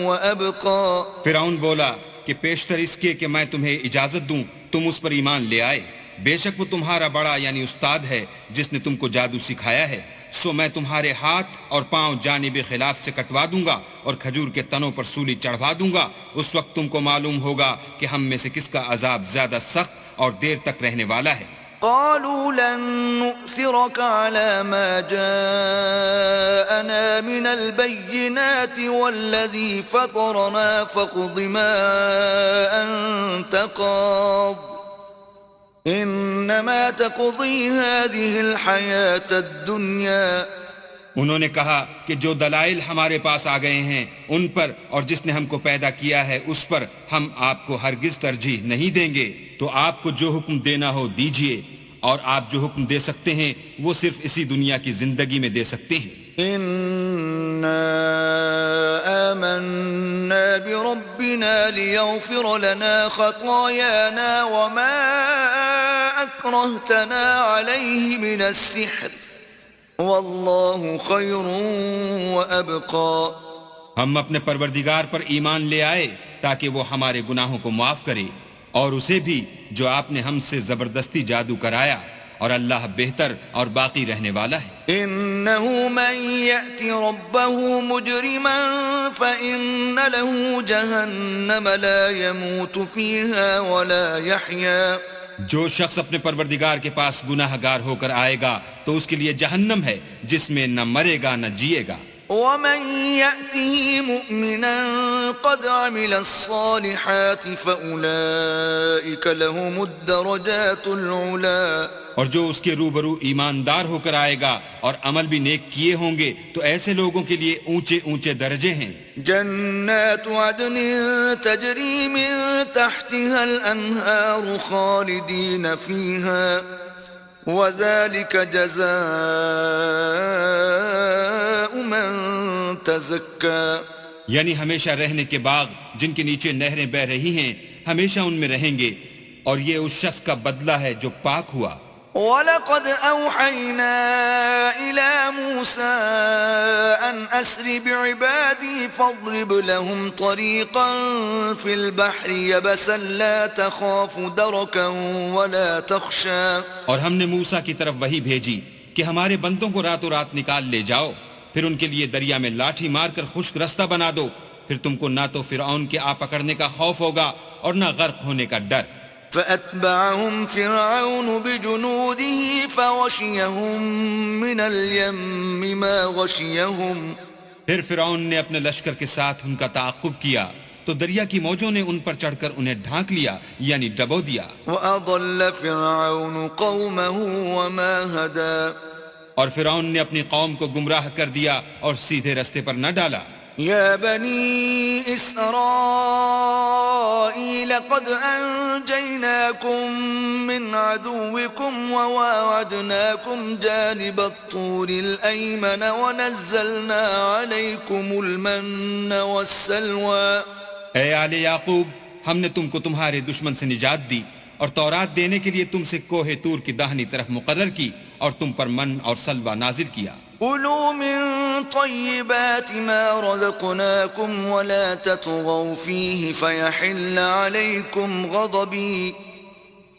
وأبقى. فرعون بولا کہ پیشتر اس کے کہ میں تمہیں اجازت دوں تم اس پر ایمان لے آئے، بے شک وہ تمہارا بڑا یعنی استاد ہے جس نے تم کو جادو سکھایا ہے، سو میں تمہارے ہاتھ اور پاؤں جانب خلاف سے کٹوا دوں گا اور کھجور کے تنوں پر سولی چڑھوا دوں گا. اس وقت تم کو معلوم ہوگا کہ ہم میں سے کس کا عذاب زیادہ سخت اور دیر تک رہنے والا ہے. قالوا لن نؤثرك على ما جاءنا من البينات والذي فطرنا فاقض ما أنت قاض إنما تقضي هذه الحياة الدنيا. انہوں نے کہا کہ جو دلائل ہمارے پاس آ گئے ہیں ان پر اور جس نے ہم کو پیدا کیا ہے اس پر ہم آپ کو ہرگز ترجیح نہیں دیں گے. تو آپ کو جو حکم دینا ہو دیجئے، اور آپ جو حکم دے سکتے ہیں وہ صرف اسی دنیا کی زندگی میں دے سکتے ہیں. إنا آمنا بربنا ليغفر لنا خطايانا وما أكرهتنا عليه من السحر والله خير وأبقى. ہم اپنے پروردگار پر ایمان لے آئے تاکہ وہ ہمارے گناہوں کو معاف کرے، اور اسے بھی جو آپ نے ہم سے زبردستی جادو کرایا، اور اللہ بہتر اور باقی رہنے والا ہے. إنه من يأتي ربه مجرما فإن له جهنم لا يموت فيها ولا يحيا. جو شخص اپنے پروردگار کے پاس گناہ گار ہو کر آئے گا تو اس کے لیے جہنم ہے جس میں نہ مرے گا نہ جیے گا. ومن يأته مؤمنا قد عمل الصالحات فأولئك لهم الدرجات العلا. اور جو اس کے روبرو ایماندار ہو کر آئے گا اور عمل بھی نیک کیے ہوں گے تو ایسے لوگوں کے لیے اونچے اونچے درجے ہیں۔ جنات عدن تجری من تحتها الانہار خالدین فیہا وذلك جزاء من تزکا، یعنی ہمیشہ رہنے کے باغ جن کے نیچے نہریں بہ رہی ہیں، ہمیشہ ان میں رہیں گے، اور یہ اس شخص کا بدلہ ہے جو پاک ہوا۔ وَلَقَدْ أَوْحَيْنَا إِلَى مُوسَىٰ أَنْ أَسْرِ بِعِبَادِي فَاضْرِبْ لَهُمْ طَرِيقًا فِي الْبَحْرِ يَبَسًا لَا تَخَافُ دَرَكًا وَلَا تَخْشَىٰ، اور ہم نے موسیٰ کی طرف وحی بھیجی کہ ہمارے بندوں کو راتوں رات نکال لے جاؤ، پھر ان کے لیے دریا میں لاٹھی مار کر خشک رستہ بنا دو، پھر تم کو نہ تو فرعون کے آ پکڑنے کا خوف ہوگا اور نہ غرق ہونے کا ڈر۔ فَأَتْبَعَهُمْ فِرْعَوْنُ بِجُنُودِهِ فَغَشِيَهُمْ مِنَ الْيَمِّ مَا غَشِيَهُمْ، پھر فرعون نے اپنے لشکر کے ساتھ ان کا تعاقب کیا تو دریا کی موجوں نے ان پر چڑھ کر انہیں ڈھانک لیا، یعنی ڈبو دیا۔ وَأَضَلَّ فِرْعَوْنُ قَوْمَهُ وَمَا هَدَىٰ، اور فرعون نے اپنی قوم کو گمراہ کر دیا اور سیدھے رستے پر نہ ڈالا۔ يا بني إسرائيل قد أنجيناكم من عدوكم وواعدناكم جانب الطور الأيمن ونزلنا عليكم المن والسلوى۔ اے آل یعقوب، ہم نے تم کو تمہارے دشمن سے نجات دی اور تورات دینے کے لیے تم سے کوہ طور کی داہنی طرف مقرر کی اور تم پر من اور سلوہ نازل کیا۔ كلوا من طيبات ما رزقناكم ولا تطغوا فيه فيحل عليكم غضبي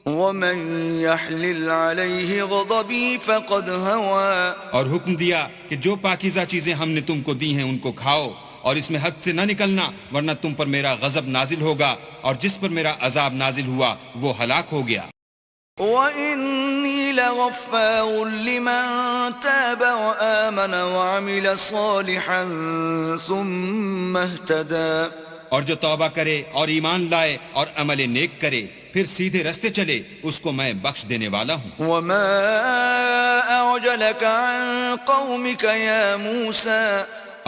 ومن يحلل عليه غضبي فقد هوى، اور حکم دیا کہ جو پاکیزہ چیزیں ہم نے تم کو دی ہیں ان کو کھاؤ اور اس میں حد سے نہ نکلنا ورنہ تم پر میرا غضب نازل ہوگا، اور جس پر میرا عذاب نازل ہوا وہ ہلاک ہو گیا۔ وَإِنِّي لَغَفَّارٌ لِّمَن تَابَ وَآمَنَ وَعَمِلَ صَالِحًا ثُمَّ اهْتَدَىٰ، اور جو توبہ کرے اور ایمان لائے اور عمل نیک کرے پھر سیدھے رستے چلے اس کو میں بخش دینے والا ہوں۔ وَمَا أَعْجَلَكَ عَن قَوْمِكَ يَا مُوسَىٰ،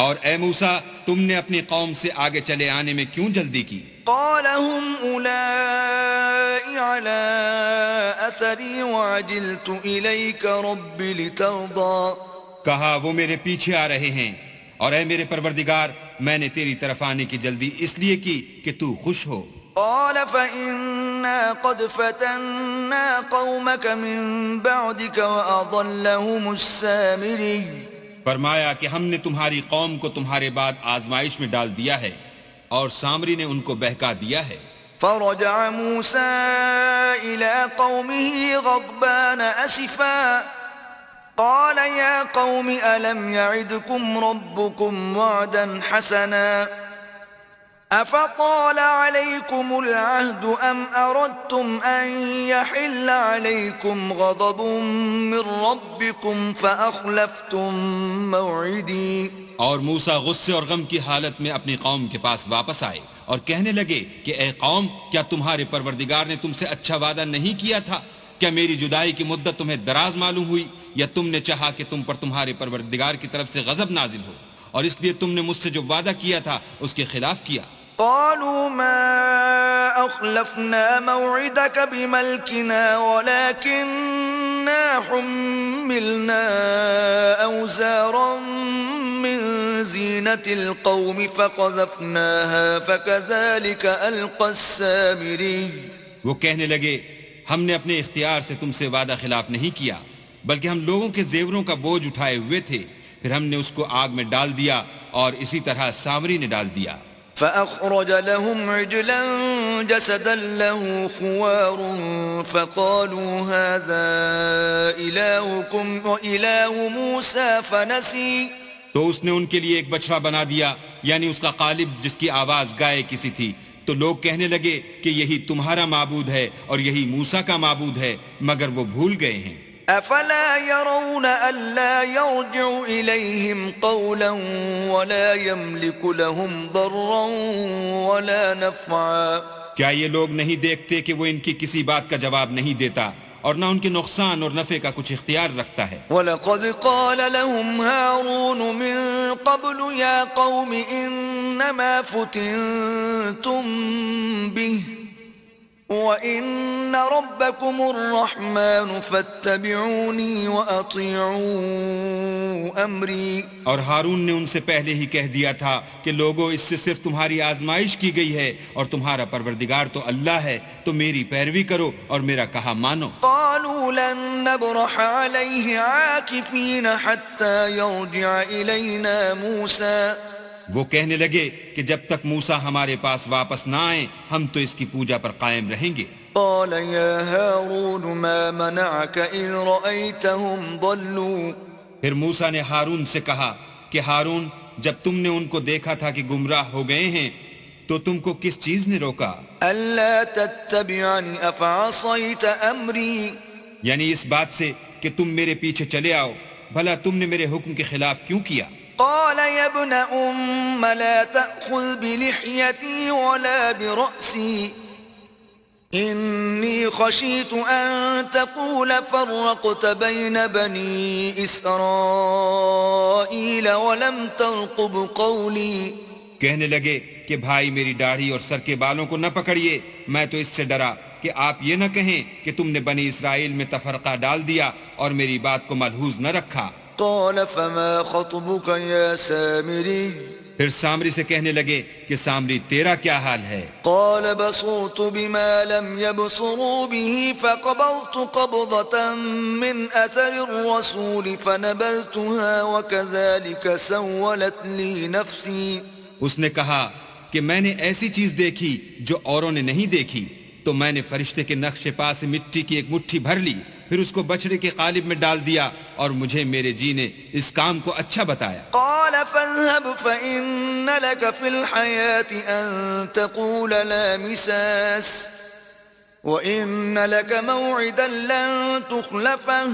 اور اے موسیٰ، تم نے اپنی قوم سے آگے چلے آنے میں کیوں جلدی کی؟ قَالَ هُمْ أُولَاءِ عَلَىٰ أَثَرِي وَعَجِلْتُ إِلَيْكَ رَبِّ لِتَرْضَىٰ، کہا وہ میرے پیچھے آ رہے ہیں، اور اے میرے پروردگار میں نے تیری طرف آنے کی جلدی اس لیے کی کہ تو خوش ہو۔ قال فإنا قد فتنا قومك من بعدك وأضلهم السامري، فرمایا کہ ہم نے تمہاری قوم کو تمہارے بعد آزمائش میں ڈال دیا ہے اور سامری نے ان کو بہکا دیا ہے۔ فرجع موسى إلى قومه غضبان أسفا قال يا قوم ألم يعدكم ربكم وعدا حسنا أفطال عليكم العهد أم أردتم أن يحل عليكم غضب من ربكم فأخلفتم موعدي۔ اور موسیٰ غصے اور غم کی حالت میں اپنی قوم کے پاس واپس آئے اور کہنے لگے کہ اے قوم، کیا تمہارے پروردگار نے تم سے اچھا وعدہ نہیں کیا تھا؟ کیا میری جدائی کی مدت تمہیں دراز معلوم ہوئی، یا تم نے چاہا کہ تم پر تمہارے پروردگار کی طرف سے غضب نازل ہو اور اس لیے تم نے مجھ سے جو وعدہ کیا تھا اس کے خلاف کیا؟ قالوا ما أخلفنا موعدك بملكنا ولكننا حملنا أوزارا من زينة القوم فقذفناها فكذلك ألقى السامري۔ وہ کہنے لگے ہم نے اپنے اختیار سے تم سے وعدہ خلاف نہیں کیا، بلکہ ہم لوگوں کے زیوروں کا بوجھ اٹھائے ہوئے تھے، پھر ہم نے اس کو آگ میں ڈال دیا اور اسی طرح سامری نے ڈال دیا۔ فأخرج لهم عجلا جسدا له خوار فقالوا هذا إلهكم وإله موسى فنسي، تو اس نے ان کے لیے ایک بچڑا بنا دیا، یعنی اس کا قالب جس کی آواز گائے کسی تھی، تو لوگ کہنے لگے کہ یہی تمہارا معبود ہے اور یہی موسیٰ کا معبود ہے، مگر وہ بھول گئے ہیں۔ أفلا يرون ألا يرجع إليهم قولا ولا يملك لهم ضرا ولا نفعا، کیا یہ لوگ نہیں دیکھتے کہ وہ ان کی کسی بات کا جواب نہیں دیتا اور نہ ان کے نقصان اور نفع کا کچھ اختیار رکھتا ہے۔ وَلَقَدْ قَالَ لَهُمْ هَارُونُ مِن قَبْلُ يَا قَوْمِ إِنَّمَا فُتِنْتُمْ بِهِ وَإِنَّ رَبَّكُمُ الرَّحْمَنُ فَاتَّبِعُونِي وَأَطِيعُوا أَمْرِي۔ اور ہارون نے ان سے پہلے ہی کہہ دیا تھا کہ لوگوں، اس سے صرف تمہاری آزمائش کی گئی ہے اور تمہارا پروردگار تو اللہ ہے، تو میری پیروی کرو اور میرا کہا مانو۔ قالوا لن نبرح عليه عاكفين حتى يرجع إلينا موسى۔ وہ کہنے لگے کہ جب تک موسیٰ ہمارے پاس واپس نہ آئیں ہم تو اس کی پوجا پر قائم رہیں گے۔ قال يا هارون ما منعك إذ رأيتهم ضلوا۔ پھر موسیٰ نے ہارون سے کہا کہ ہارون، جب تم نے ان کو دیکھا تھا کہ گمراہ ہو گئے ہیں تو تم کو کس چیز نے روکا؟ ألا تتبعني أفعصيت أمري۔ یعنی اس بات سے کہ تم میرے پیچھے چلے آؤ، بھلا تم نے میرے حکم کے خلاف کیوں کیا؟ قال يا ابن أم لا تأخذ بلحيتي ولا برأسي إني خشيت أن تقول فرقت بين بني إسرائيل ولم ترقب قولي۔ کہنے لگے کہ بھائی میری داڑھی اور سر کے بالوں کو نہ پکڑیے، میں تو اس سے ڈرا کہ آپ یہ نہ کہیں کہ تم نے بنی اسرائیل میں تفرقہ ڈال دیا اور میری بات کو ملحوظ نہ رکھا۔ قال فما خطبك يا سامري۔ پھر سامری سے کہنے لگے کہ سامری تیرا کیا حال ہے؟ قال بصرت بما لم يبصروا به فقبضت قبضة من أثر الرسول فنبذتها وكذلك سولت لي نفسي۔ اس نے کہا کہ میں نے ایسی چیز دیکھی جو اوروں نے نہیں دیکھی، تو میں نے فرشتے کے نقش پا سے مٹی کی ایک مٹھی بھر لی، پھر اس کو بچڑے کے قالب میں ڈال دیا اور مجھے میرے جی نے اس کام کو اچھا بتایا۔ قال فاذهب فإن لك في الحياة أن تقول لا مساس وإن لك موعدا لن تخلفه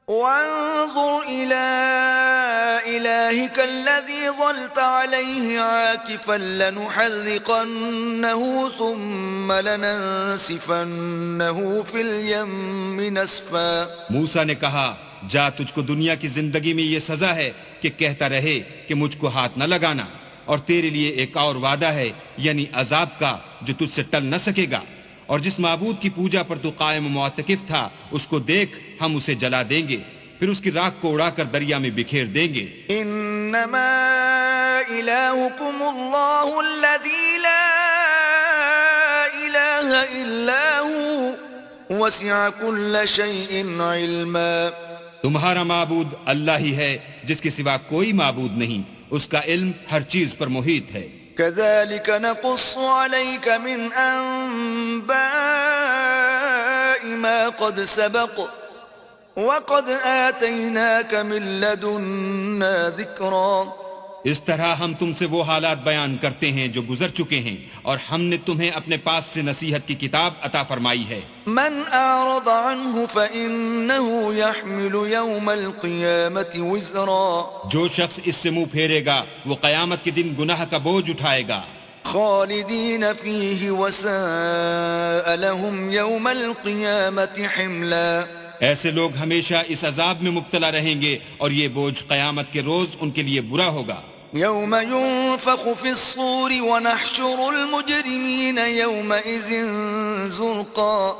وانظر إلى إلهك الذي ظلت عليه عاكفا لنحرقنه ثم لننسفنه في اليم نسفا۔ موسیٰ نے کہا جا، تجھ کو دنیا کی زندگی میں یہ سزا ہے کہ کہتا رہے کہ مجھ کو ہاتھ نہ لگانا، اور تیرے لیے ایک اور وعدہ ہے یعنی عذاب کا جو تجھ سے ٹل نہ سکے گا، اور جس معبود کی پوجا پر تو قائم و معتکف تھا اس کو دیکھ، ہم اسے جلا دیں گے، پھر اس کی راکھ کو اڑا کر دریا میں بکھیر دیں گے۔ انما الہکم اللہ الذی لا الہ الا ہوا وسع کل شیء علما۔ تمہارا معبود اللہ ہی ہے جس کے سوا کوئی معبود نہیں، اس کا علم ہر چیز پر محیط ہے۔ كذلك نقص عليك من أنباء ما قد سبق وقد آتيناك من لدنا ذكرا۔ اس طرح ہم تم سے وہ حالات بیان کرتے ہیں جو گزر چکے ہیں، اور ہم نے تمہیں اپنے پاس سے نصیحت کی کتاب عطا فرمائی ہے۔ من أعرض عنه فإنه يحمل يوم القيامة وزرا۔ جو شخص اس سے منہ پھیرے گا وہ قیامت کے دن گناہ کا بوجھ اٹھائے گا۔ خالدين فيه وساء لهم يوم القيامة حملا۔ ایسے لوگ ہمیشہ اس عذاب میں مبتلا رہیں گے اور یہ بوجھ قیامت کے روز ان کے لیے برا ہوگا۔ يوم ينفخ في الصور ونحشر المجرمين يومئذ زرقا۔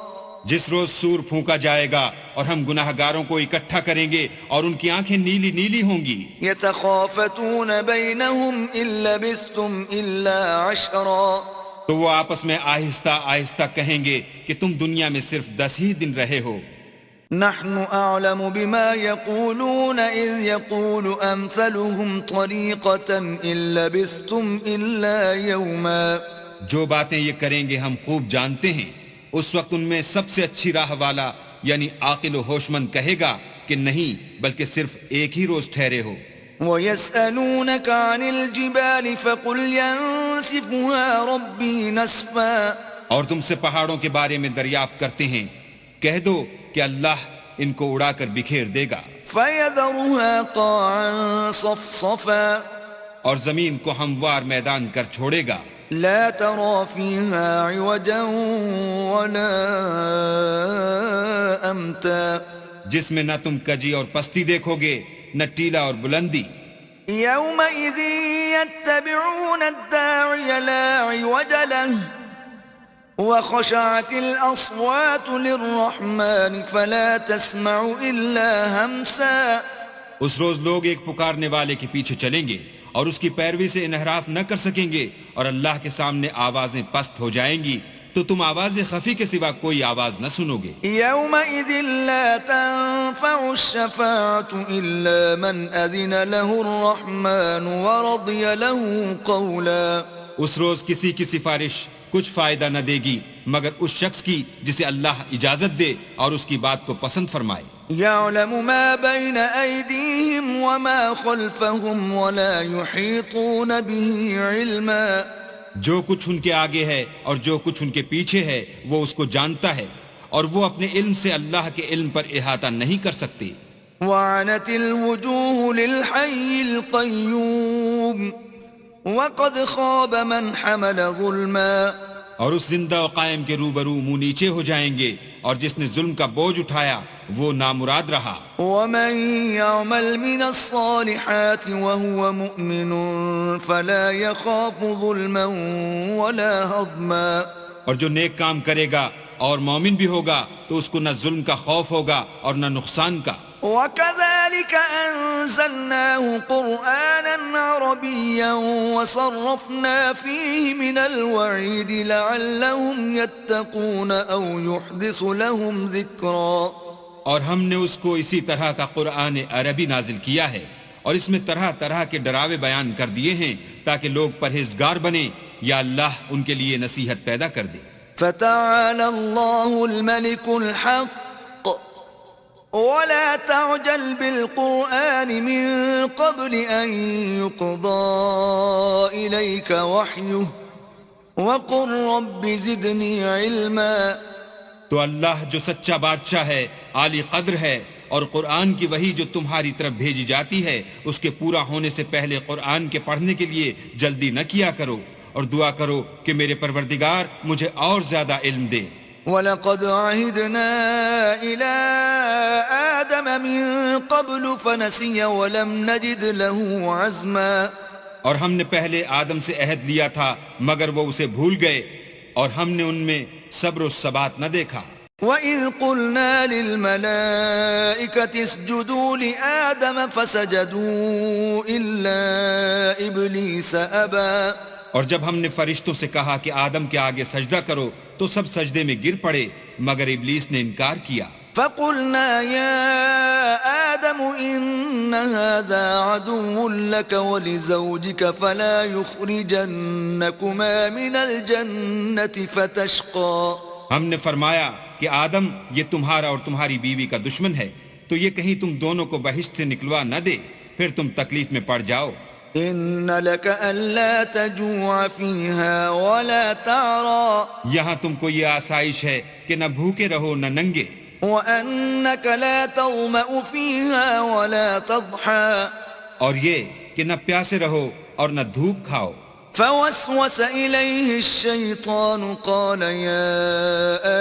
جس روز سور پھونکا جائے گا اور ہم گناہ گاروں کو اکٹھا کریں گے اور ان کی آنکھیں نیلی نیلی ہوں گی۔ يتخافتون بينهم إن لبثتم إلا عشرا۔ تو وہ آپس میں آہستہ آہستہ کہیں گے کہ تم دنیا میں صرف 10 ہی دن رہے ہو۔ نحن أعلم بما يقولون إذ يقول أمثلهم طريقة إن لبثتم إلا يوما۔ جو باتیں یہ کریں گے ہم خوب جانتے ہیں، اس وقت ان میں سب سے اچھی راہ والا یعنی عاقل و ہوش مند کہے گا کہ نہیں بلکہ صرف ایک ہی روز ٹھہرے ہو۔ وَيَسْأَلُونَكَ عَنِ الْجِبَالِ فَقُلْ يَنسِفُهَا رَبِّي نَسْفًا۔ اور تم سے پہاڑوں کے بارے میں دریافت کرتے ہیں، کہہ دو کہ اللہ ان کو اڑا کر بکھیر دے گا۔ فَيَذَرُهَا قَاعًا صَفْصَفًا۔ اور زمین کو ہموار میدان کر چھوڑے گا۔ لا ترى فيها عوجا ولا أمتا جس میں نہ تم کجی اور پستی دیکھو گے نہ ٹیلا اور بلندی. يومئذ يتبعون الداعي لا عوج له وخشعت الأصوات للرحمن فلا تسمع إلا همسا. اس روز لوگ ایک پکارنے والے کے پیچھے چلیں گے اور اس کی پیروی سے انحراف نہ کر سکیں گے، اور اللہ کے سامنے آوازیں پست ہو جائیں گی تو تم آواز خفی کے سوا کوئی آواز نہ سنو گے. يومئذ لا تنفع الشفاعة إلا من أذن له الرحمن ورضي له قولا. اس روز کسی کی سفارش کچھ فائدہ نہ دے گی مگر اس شخص کی جسے اللہ اجازت دے اور اس کی بات کو پسند فرمائے. يعلم ما بين أيديهم وما خلفهم ولا يحيطون به علما. جو کچھ ان کے آگے ہے اور جو کچھ ان کے پیچھے ہے وہ اس کو جانتا ہے، اور وہ اپنے علم سے اللہ کے علم پر احاطہ نہیں کر سکتے. وعنت الوجوه للحي القيوم وقد خاب من حمل ظلما. اور اس زندہ و قائم کے روبرو منہ نیچے ہو جائیں گے، اور جس نے ظلم کا بوجھ اٹھایا وہ نامراد رہا. ومن يعمل من الصالحات وهو مؤمن فلا يخاف ظلما ولا هضما. اور جو نیک کام کرے گا اور مومن بھی ہوگا تو اس کو نہ ظلم کا خوف ہوگا اور نہ نقصان کا. وكذلك أنزلناه قرآنا عربيا وصرفنا فيه من الوعيد لعلهم يتقون أو يحدث لهم ذكرا. اور ہم نے اس کو اسی طرح کا قرآن عربی نازل کیا ہے، اور اس میں طرح طرح کے ڈراوے بیان کر دیے ہیں تاکہ لوگ پرہیزگار بنیں یا اللہ ان کے لیے نصیحت پیدا کر دے. فتعالى الله الملك الحق ولا تعجل بالقرآن من قبل أن يقضى إليك وحيه وقل رب زدني علما. تو اللہ جو سچا بادشاہ ہے، عالی قدر ہے، اور قرآن کی وحی جو تمہاری طرف بھیجی جاتی ہے اس کے پورا ہونے سے پہلے قرآن کے پڑھنے کے لیے جلدی نہ کیا کرو، اور دعا کرو کہ میرے پروردگار مجھے اور زیادہ علم دے. وَلَقَدْ عَهِدْنَا إِلَىٰ آدَمَ مِن قَبْلُ فَنَسِيَ وَلَمْ نَجِدْ لَهُ عَزْمًا. اور ہم نے پہلے آدم سے عہد لیا تھا مگر وہ اسے بھول گئے، اور ہم نے ان میں صبر و ثبات نہ دیکھا. وَإِذْ قُلْنَا لِلْمَلَائِكَةِ اسْجُدُوا لِآدَمَ فَسَجَدُوا إِلَّا إِبْلِيسَ أَبَىٰ. اور جب ہم نے فرشتوں سے کہا کہ آدم کے آگے سجدہ کرو تو سب سجدے میں گر پڑے مگر ابلیس نے انکار کیا. فَقُلْنَا يَا آدَمُ إِنَّ هَذَا عَدُوٌّ لَكَ وَلِزَوْجِكَ فَلَا يُخْرِجَنَّكُمَا مِنَ الْجَنَّةِ فَتَشْقَىٰ. ہم نے فرمایا کہ آدم یہ تمہارا اور تمہاری بیوی کا دشمن ہے، تو یہ کہیں تم دونوں کو بہشت سے نکلوا نہ دے، پھر تم تکلیف میں پڑ جاؤ. إِنَّ لَكَ أَلَّا تَجُوعَ فِيهَا وَلَا تَعْرَىٰ. یہاں تم کو یہ آسائش ہے کہ نہ بھوکے رہو نہ ننگے، وَأَنَّكَ لَا تَظْمَأُ فِيهَا وَلَا تَضْحَىٰ. اور یہ کہ نہ پیاسے رہو اور نہ دھوپ کھاؤ. فوسوس إليه الشيطان قال يا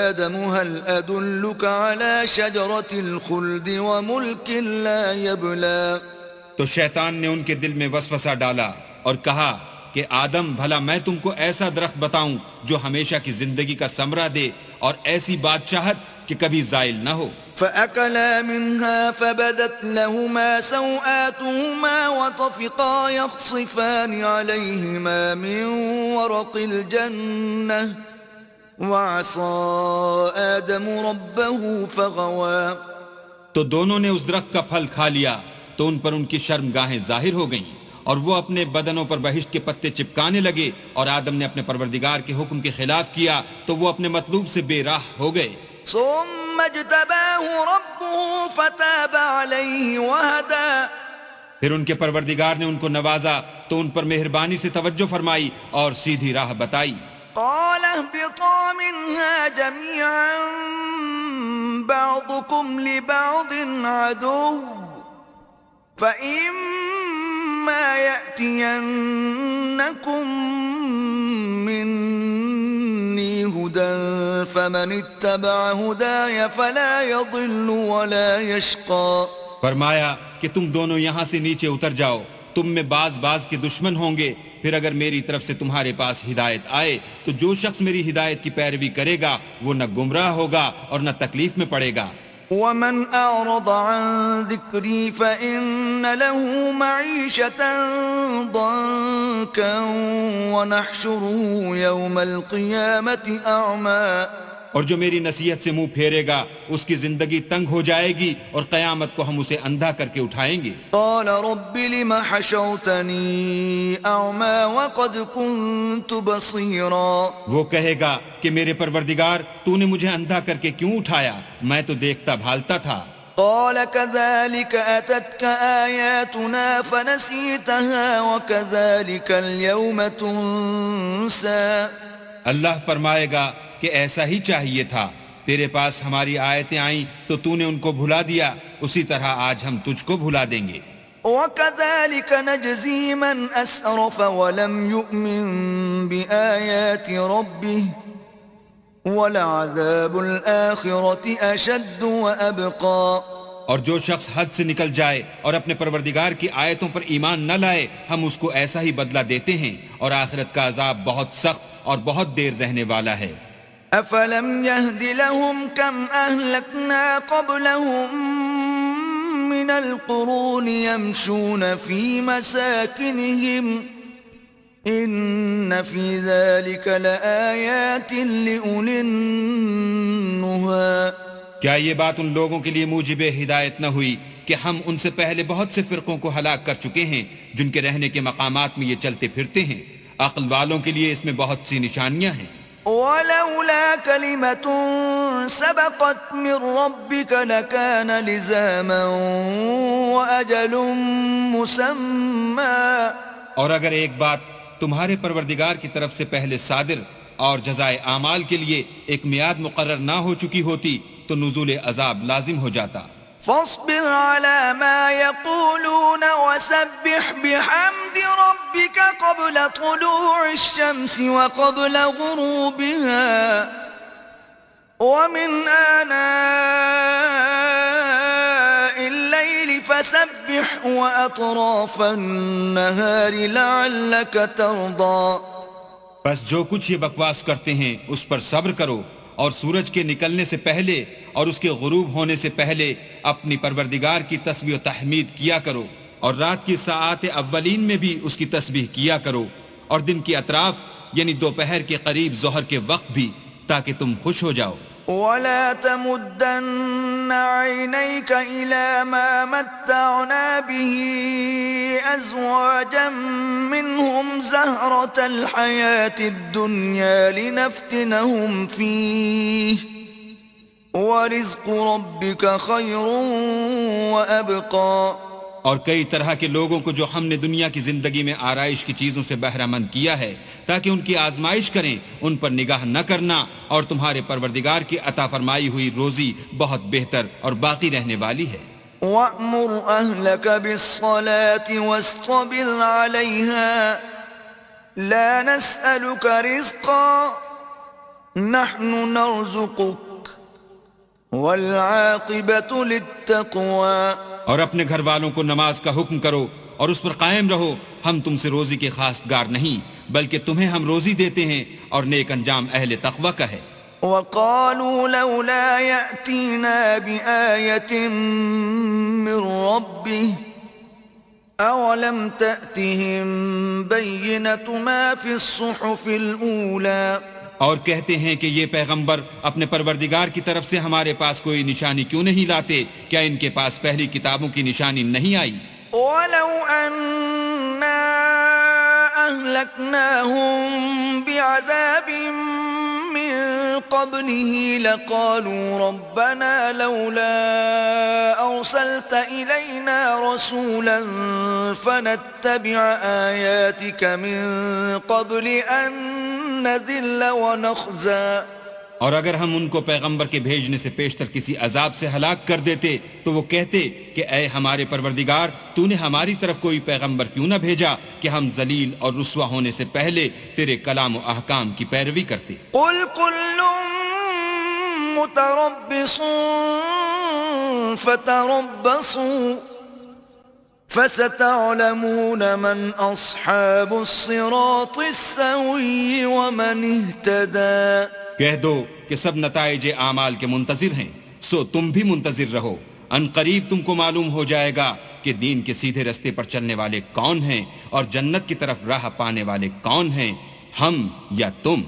آدم هل أدلك على شجرة الخلد وملك لا يبلى. تو شیطان نے ان کے دل میں وسوسہ ڈالا اور کہا کہ آدم بھلا میں تم کو ایسا درخت بتاؤں جو ہمیشہ کی زندگی کا ثمرہ دے اور ایسی بادشاہت کہ کبھی زائل نہ ہو. فأكلا منها فبدت لهما سوآتهما وطفقا يخصفان عليهما من ورق الجنة وعصى آدم ربه فغوى. تو دونوں نے اس درخت کا پھل کھا لیا تو ان پر ان کی شرمگاہیں ظاہر ہو گئیں اور وہ اپنے بدنوں پر بہشت کے پتے چپکانے لگے، اور آدم نے اپنے پروردگار کے حکم کے خلاف کیا تو وہ اپنے مطلوب سے بے راہ ہو گئے. ثم اجتباه ربه فتاب عليه وهدى. پھر ان کے پروردگار نے ان کو نوازا تو ان پر مہربانی سے توجہ فرمائی اور سیدھی راہ بتائی. قال اهبطا منها جميعا بعضكم لبعض عدو فإما يأتينكم فمن اتبع هداي فلا يضل ولا يشقى. فرمایا کہ تم دونوں یہاں سے نیچے اتر جاؤ، تم میں بعض کے دشمن ہوں گے، پھر اگر میری طرف سے تمہارے پاس ہدایت آئے تو جو شخص میری ہدایت کی پیروی کرے گا وہ نہ گمراہ ہوگا اور نہ تکلیف میں پڑے گا. ومن أعرض عن ذكري فإن له معيشة ضنكا ونحشره يوم القيامة أعمى. اور جو میری نصیحت سے منہ پھیرے گا اس کی زندگی تنگ ہو جائے گی اور قیامت کو ہم اسے اندھا کر کے اٹھائیں گے. قال رب لم حشرتني أعمى وقد كنت بصيرا. وہ کہے گا کہ میرے پروردگار تو نے مجھے اندھا کر کے کیوں اٹھایا، میں تو دیکھتا بھالتا تھا. قال كذلك أتتك آياتنا فنسيتها وكذلك اليوم تنسى. اللہ فرمائے گا کہ ایسا ہی چاہیے تھا، تیرے پاس ہماری آیتیں آئیں تو تو نے ان کو بھلا دیا، اسی طرح آج ہم تجھ کو بھلا دیں گے. وكذلك نجزي من أسرف ولم يؤمن بآيات ربه ولعذاب الآخرة أشد وأبقى. اور جو شخص حد سے نکل جائے اور اپنے پروردگار کی آیتوں پر ایمان نہ لائے ہم اس کو ایسا ہی بدلہ دیتے ہیں، اور آخرت کا عذاب بہت سخت اور بہت دیر رہنے والا ہے. أفلم يهد لهم كم أهلكنا قبلهم من القرون يمشون في مساكنهم إن في ذلك لآيات لأولي النهى. کیا یہ بات ان لوگوں کے لیے موجب ہدایت نہ ہوئی کہ ہم ان سے پہلے بہت سے فرقوں کو ہلاک کر چکے ہیں جن کے رہنے کے مقامات میں یہ چلتے پھرتے ہیں؟ عقل والوں کے لیے اس میں بہت سی نشانیاں ہیں. ولولا كلمة سبقت من ربك لكان لزاما وأجل مسمى. اور اگر ایک بات تمہارے پروردگار کی طرف سے پہلے صادر اور جزائے اعمال کے لیے ایک میعاد مقرر نہ ہو چکی ہوتی تو نزول عذاب لازم ہو جاتا. فاصبر على ما يقولون وسبح بحمد ربك قبل طلوع الشمس وقبل غروبها ومن آناء الليل فسبح وأطراف النهار لعلك ترضى. بس جو کچھ یہ بکواس کرتے ہیں اس پر صبر کرو، اور سورج کے نکلنے سے پہلے اور اس کے غروب ہونے سے پہلے اپنی پروردگار کی تسبیح و تحمید کیا کرو، اور رات کی ساعات اولین میں بھی اس کی تسبیح کیا کرو، اور دن کی اطراف یعنی دوپہر کے قریب ظہر کے وقت بھی، تاکہ تم خوش ہو جاؤ. ولا تمدن عينيك إلى ما متعنا به أزواجا منهم زهرة الحياة الدنيا لنفتنهم فيه ورزق ربك خير وأبقى. اور کئی طرح کے لوگوں کو جو ہم نے دنیا کی زندگی میں آرائش کی چیزوں سے بہرہ مند کیا ہے تاکہ ان کی آزمائش کریں، ان پر نگاہ نہ کرنا، اور تمہارے پروردگار کی عطا فرمائی ہوئی روزی بہت بہتر اور باقی رہنے والی ہے. وَأْمُرْ أَهْلَكَ بِالصَّلَاةِ وَاسْطَبِرْ عَلَيْهَا لَا نَسْأَلُكَ رِزْقًا نَحْنُ نَرْزُقُكَ وَالْعَاقِبَةُ لِلتَّقْوَى. اور اپنے گھر والوں کو نماز کا حکم کرو اور اس پر قائم رہو، ہم تم سے روزی کے خواستگار نہیں بلکہ تمہیں ہم روزی دیتے ہیں، اور نیک انجام اہل تقوی کا ہے. وَقَالُوا لَوْلَا يَأْتِينَا بِآيَةٍ مِّن رَّبِّهِ أَوَلَمْ تَأْتِهِم بَيِّنَةُ مَا فِي الصُّحُفِ الْأُولَى. اور کہتے ہیں کہ یہ پیغمبر اپنے پروردگار کی طرف سے ہمارے پاس کوئی نشانی کیوں نہیں لاتے؟ کیا ان کے پاس پہلی کتابوں کی نشانی نہیں آئی؟ وَلَوْ أَنَّا أَهْلَكْنَاهُم بِعَذَابٍ مِّن قَبْلِهِ لَقَالُوا رَبَّنَا لَوْلَا أَرْسَلْتَ إِلَيْنَا رَسُولًا فَنَتَّبِعَ آيَاتِكَ مِن قَبْلِ أَن نَذِلَّ وَنَخْزَىٰ. اور اگر ہم ان کو پیغمبر کے بھیجنے سے پیشتر کسی عذاب سے ہلاک کر دیتے تو وہ کہتے کہ اے ہمارے پروردگار، تو نے ہماری طرف کوئی پیغمبر کیوں نہ بھیجا کہ ہم ذلیل اور رسوا ہونے سے پہلے تیرے کلام و احکام کی پیروی کرتے. قُلْ كُلٌّ متربص فتربصوا فستعلمون من أصحاب الصراط السوي ومن اهتدى. کہہ دو کہ سب نتائج اعمال کے منتظر ہیں، سو تم بھی منتظر رہو. ان قریب تم کو معلوم ہو جائے گا کہ دین کے سیدھے رستے پر چلنے والے کون ہیں اور جنت کی طرف راہ پانے والے کون ہیں، ہم یا تم.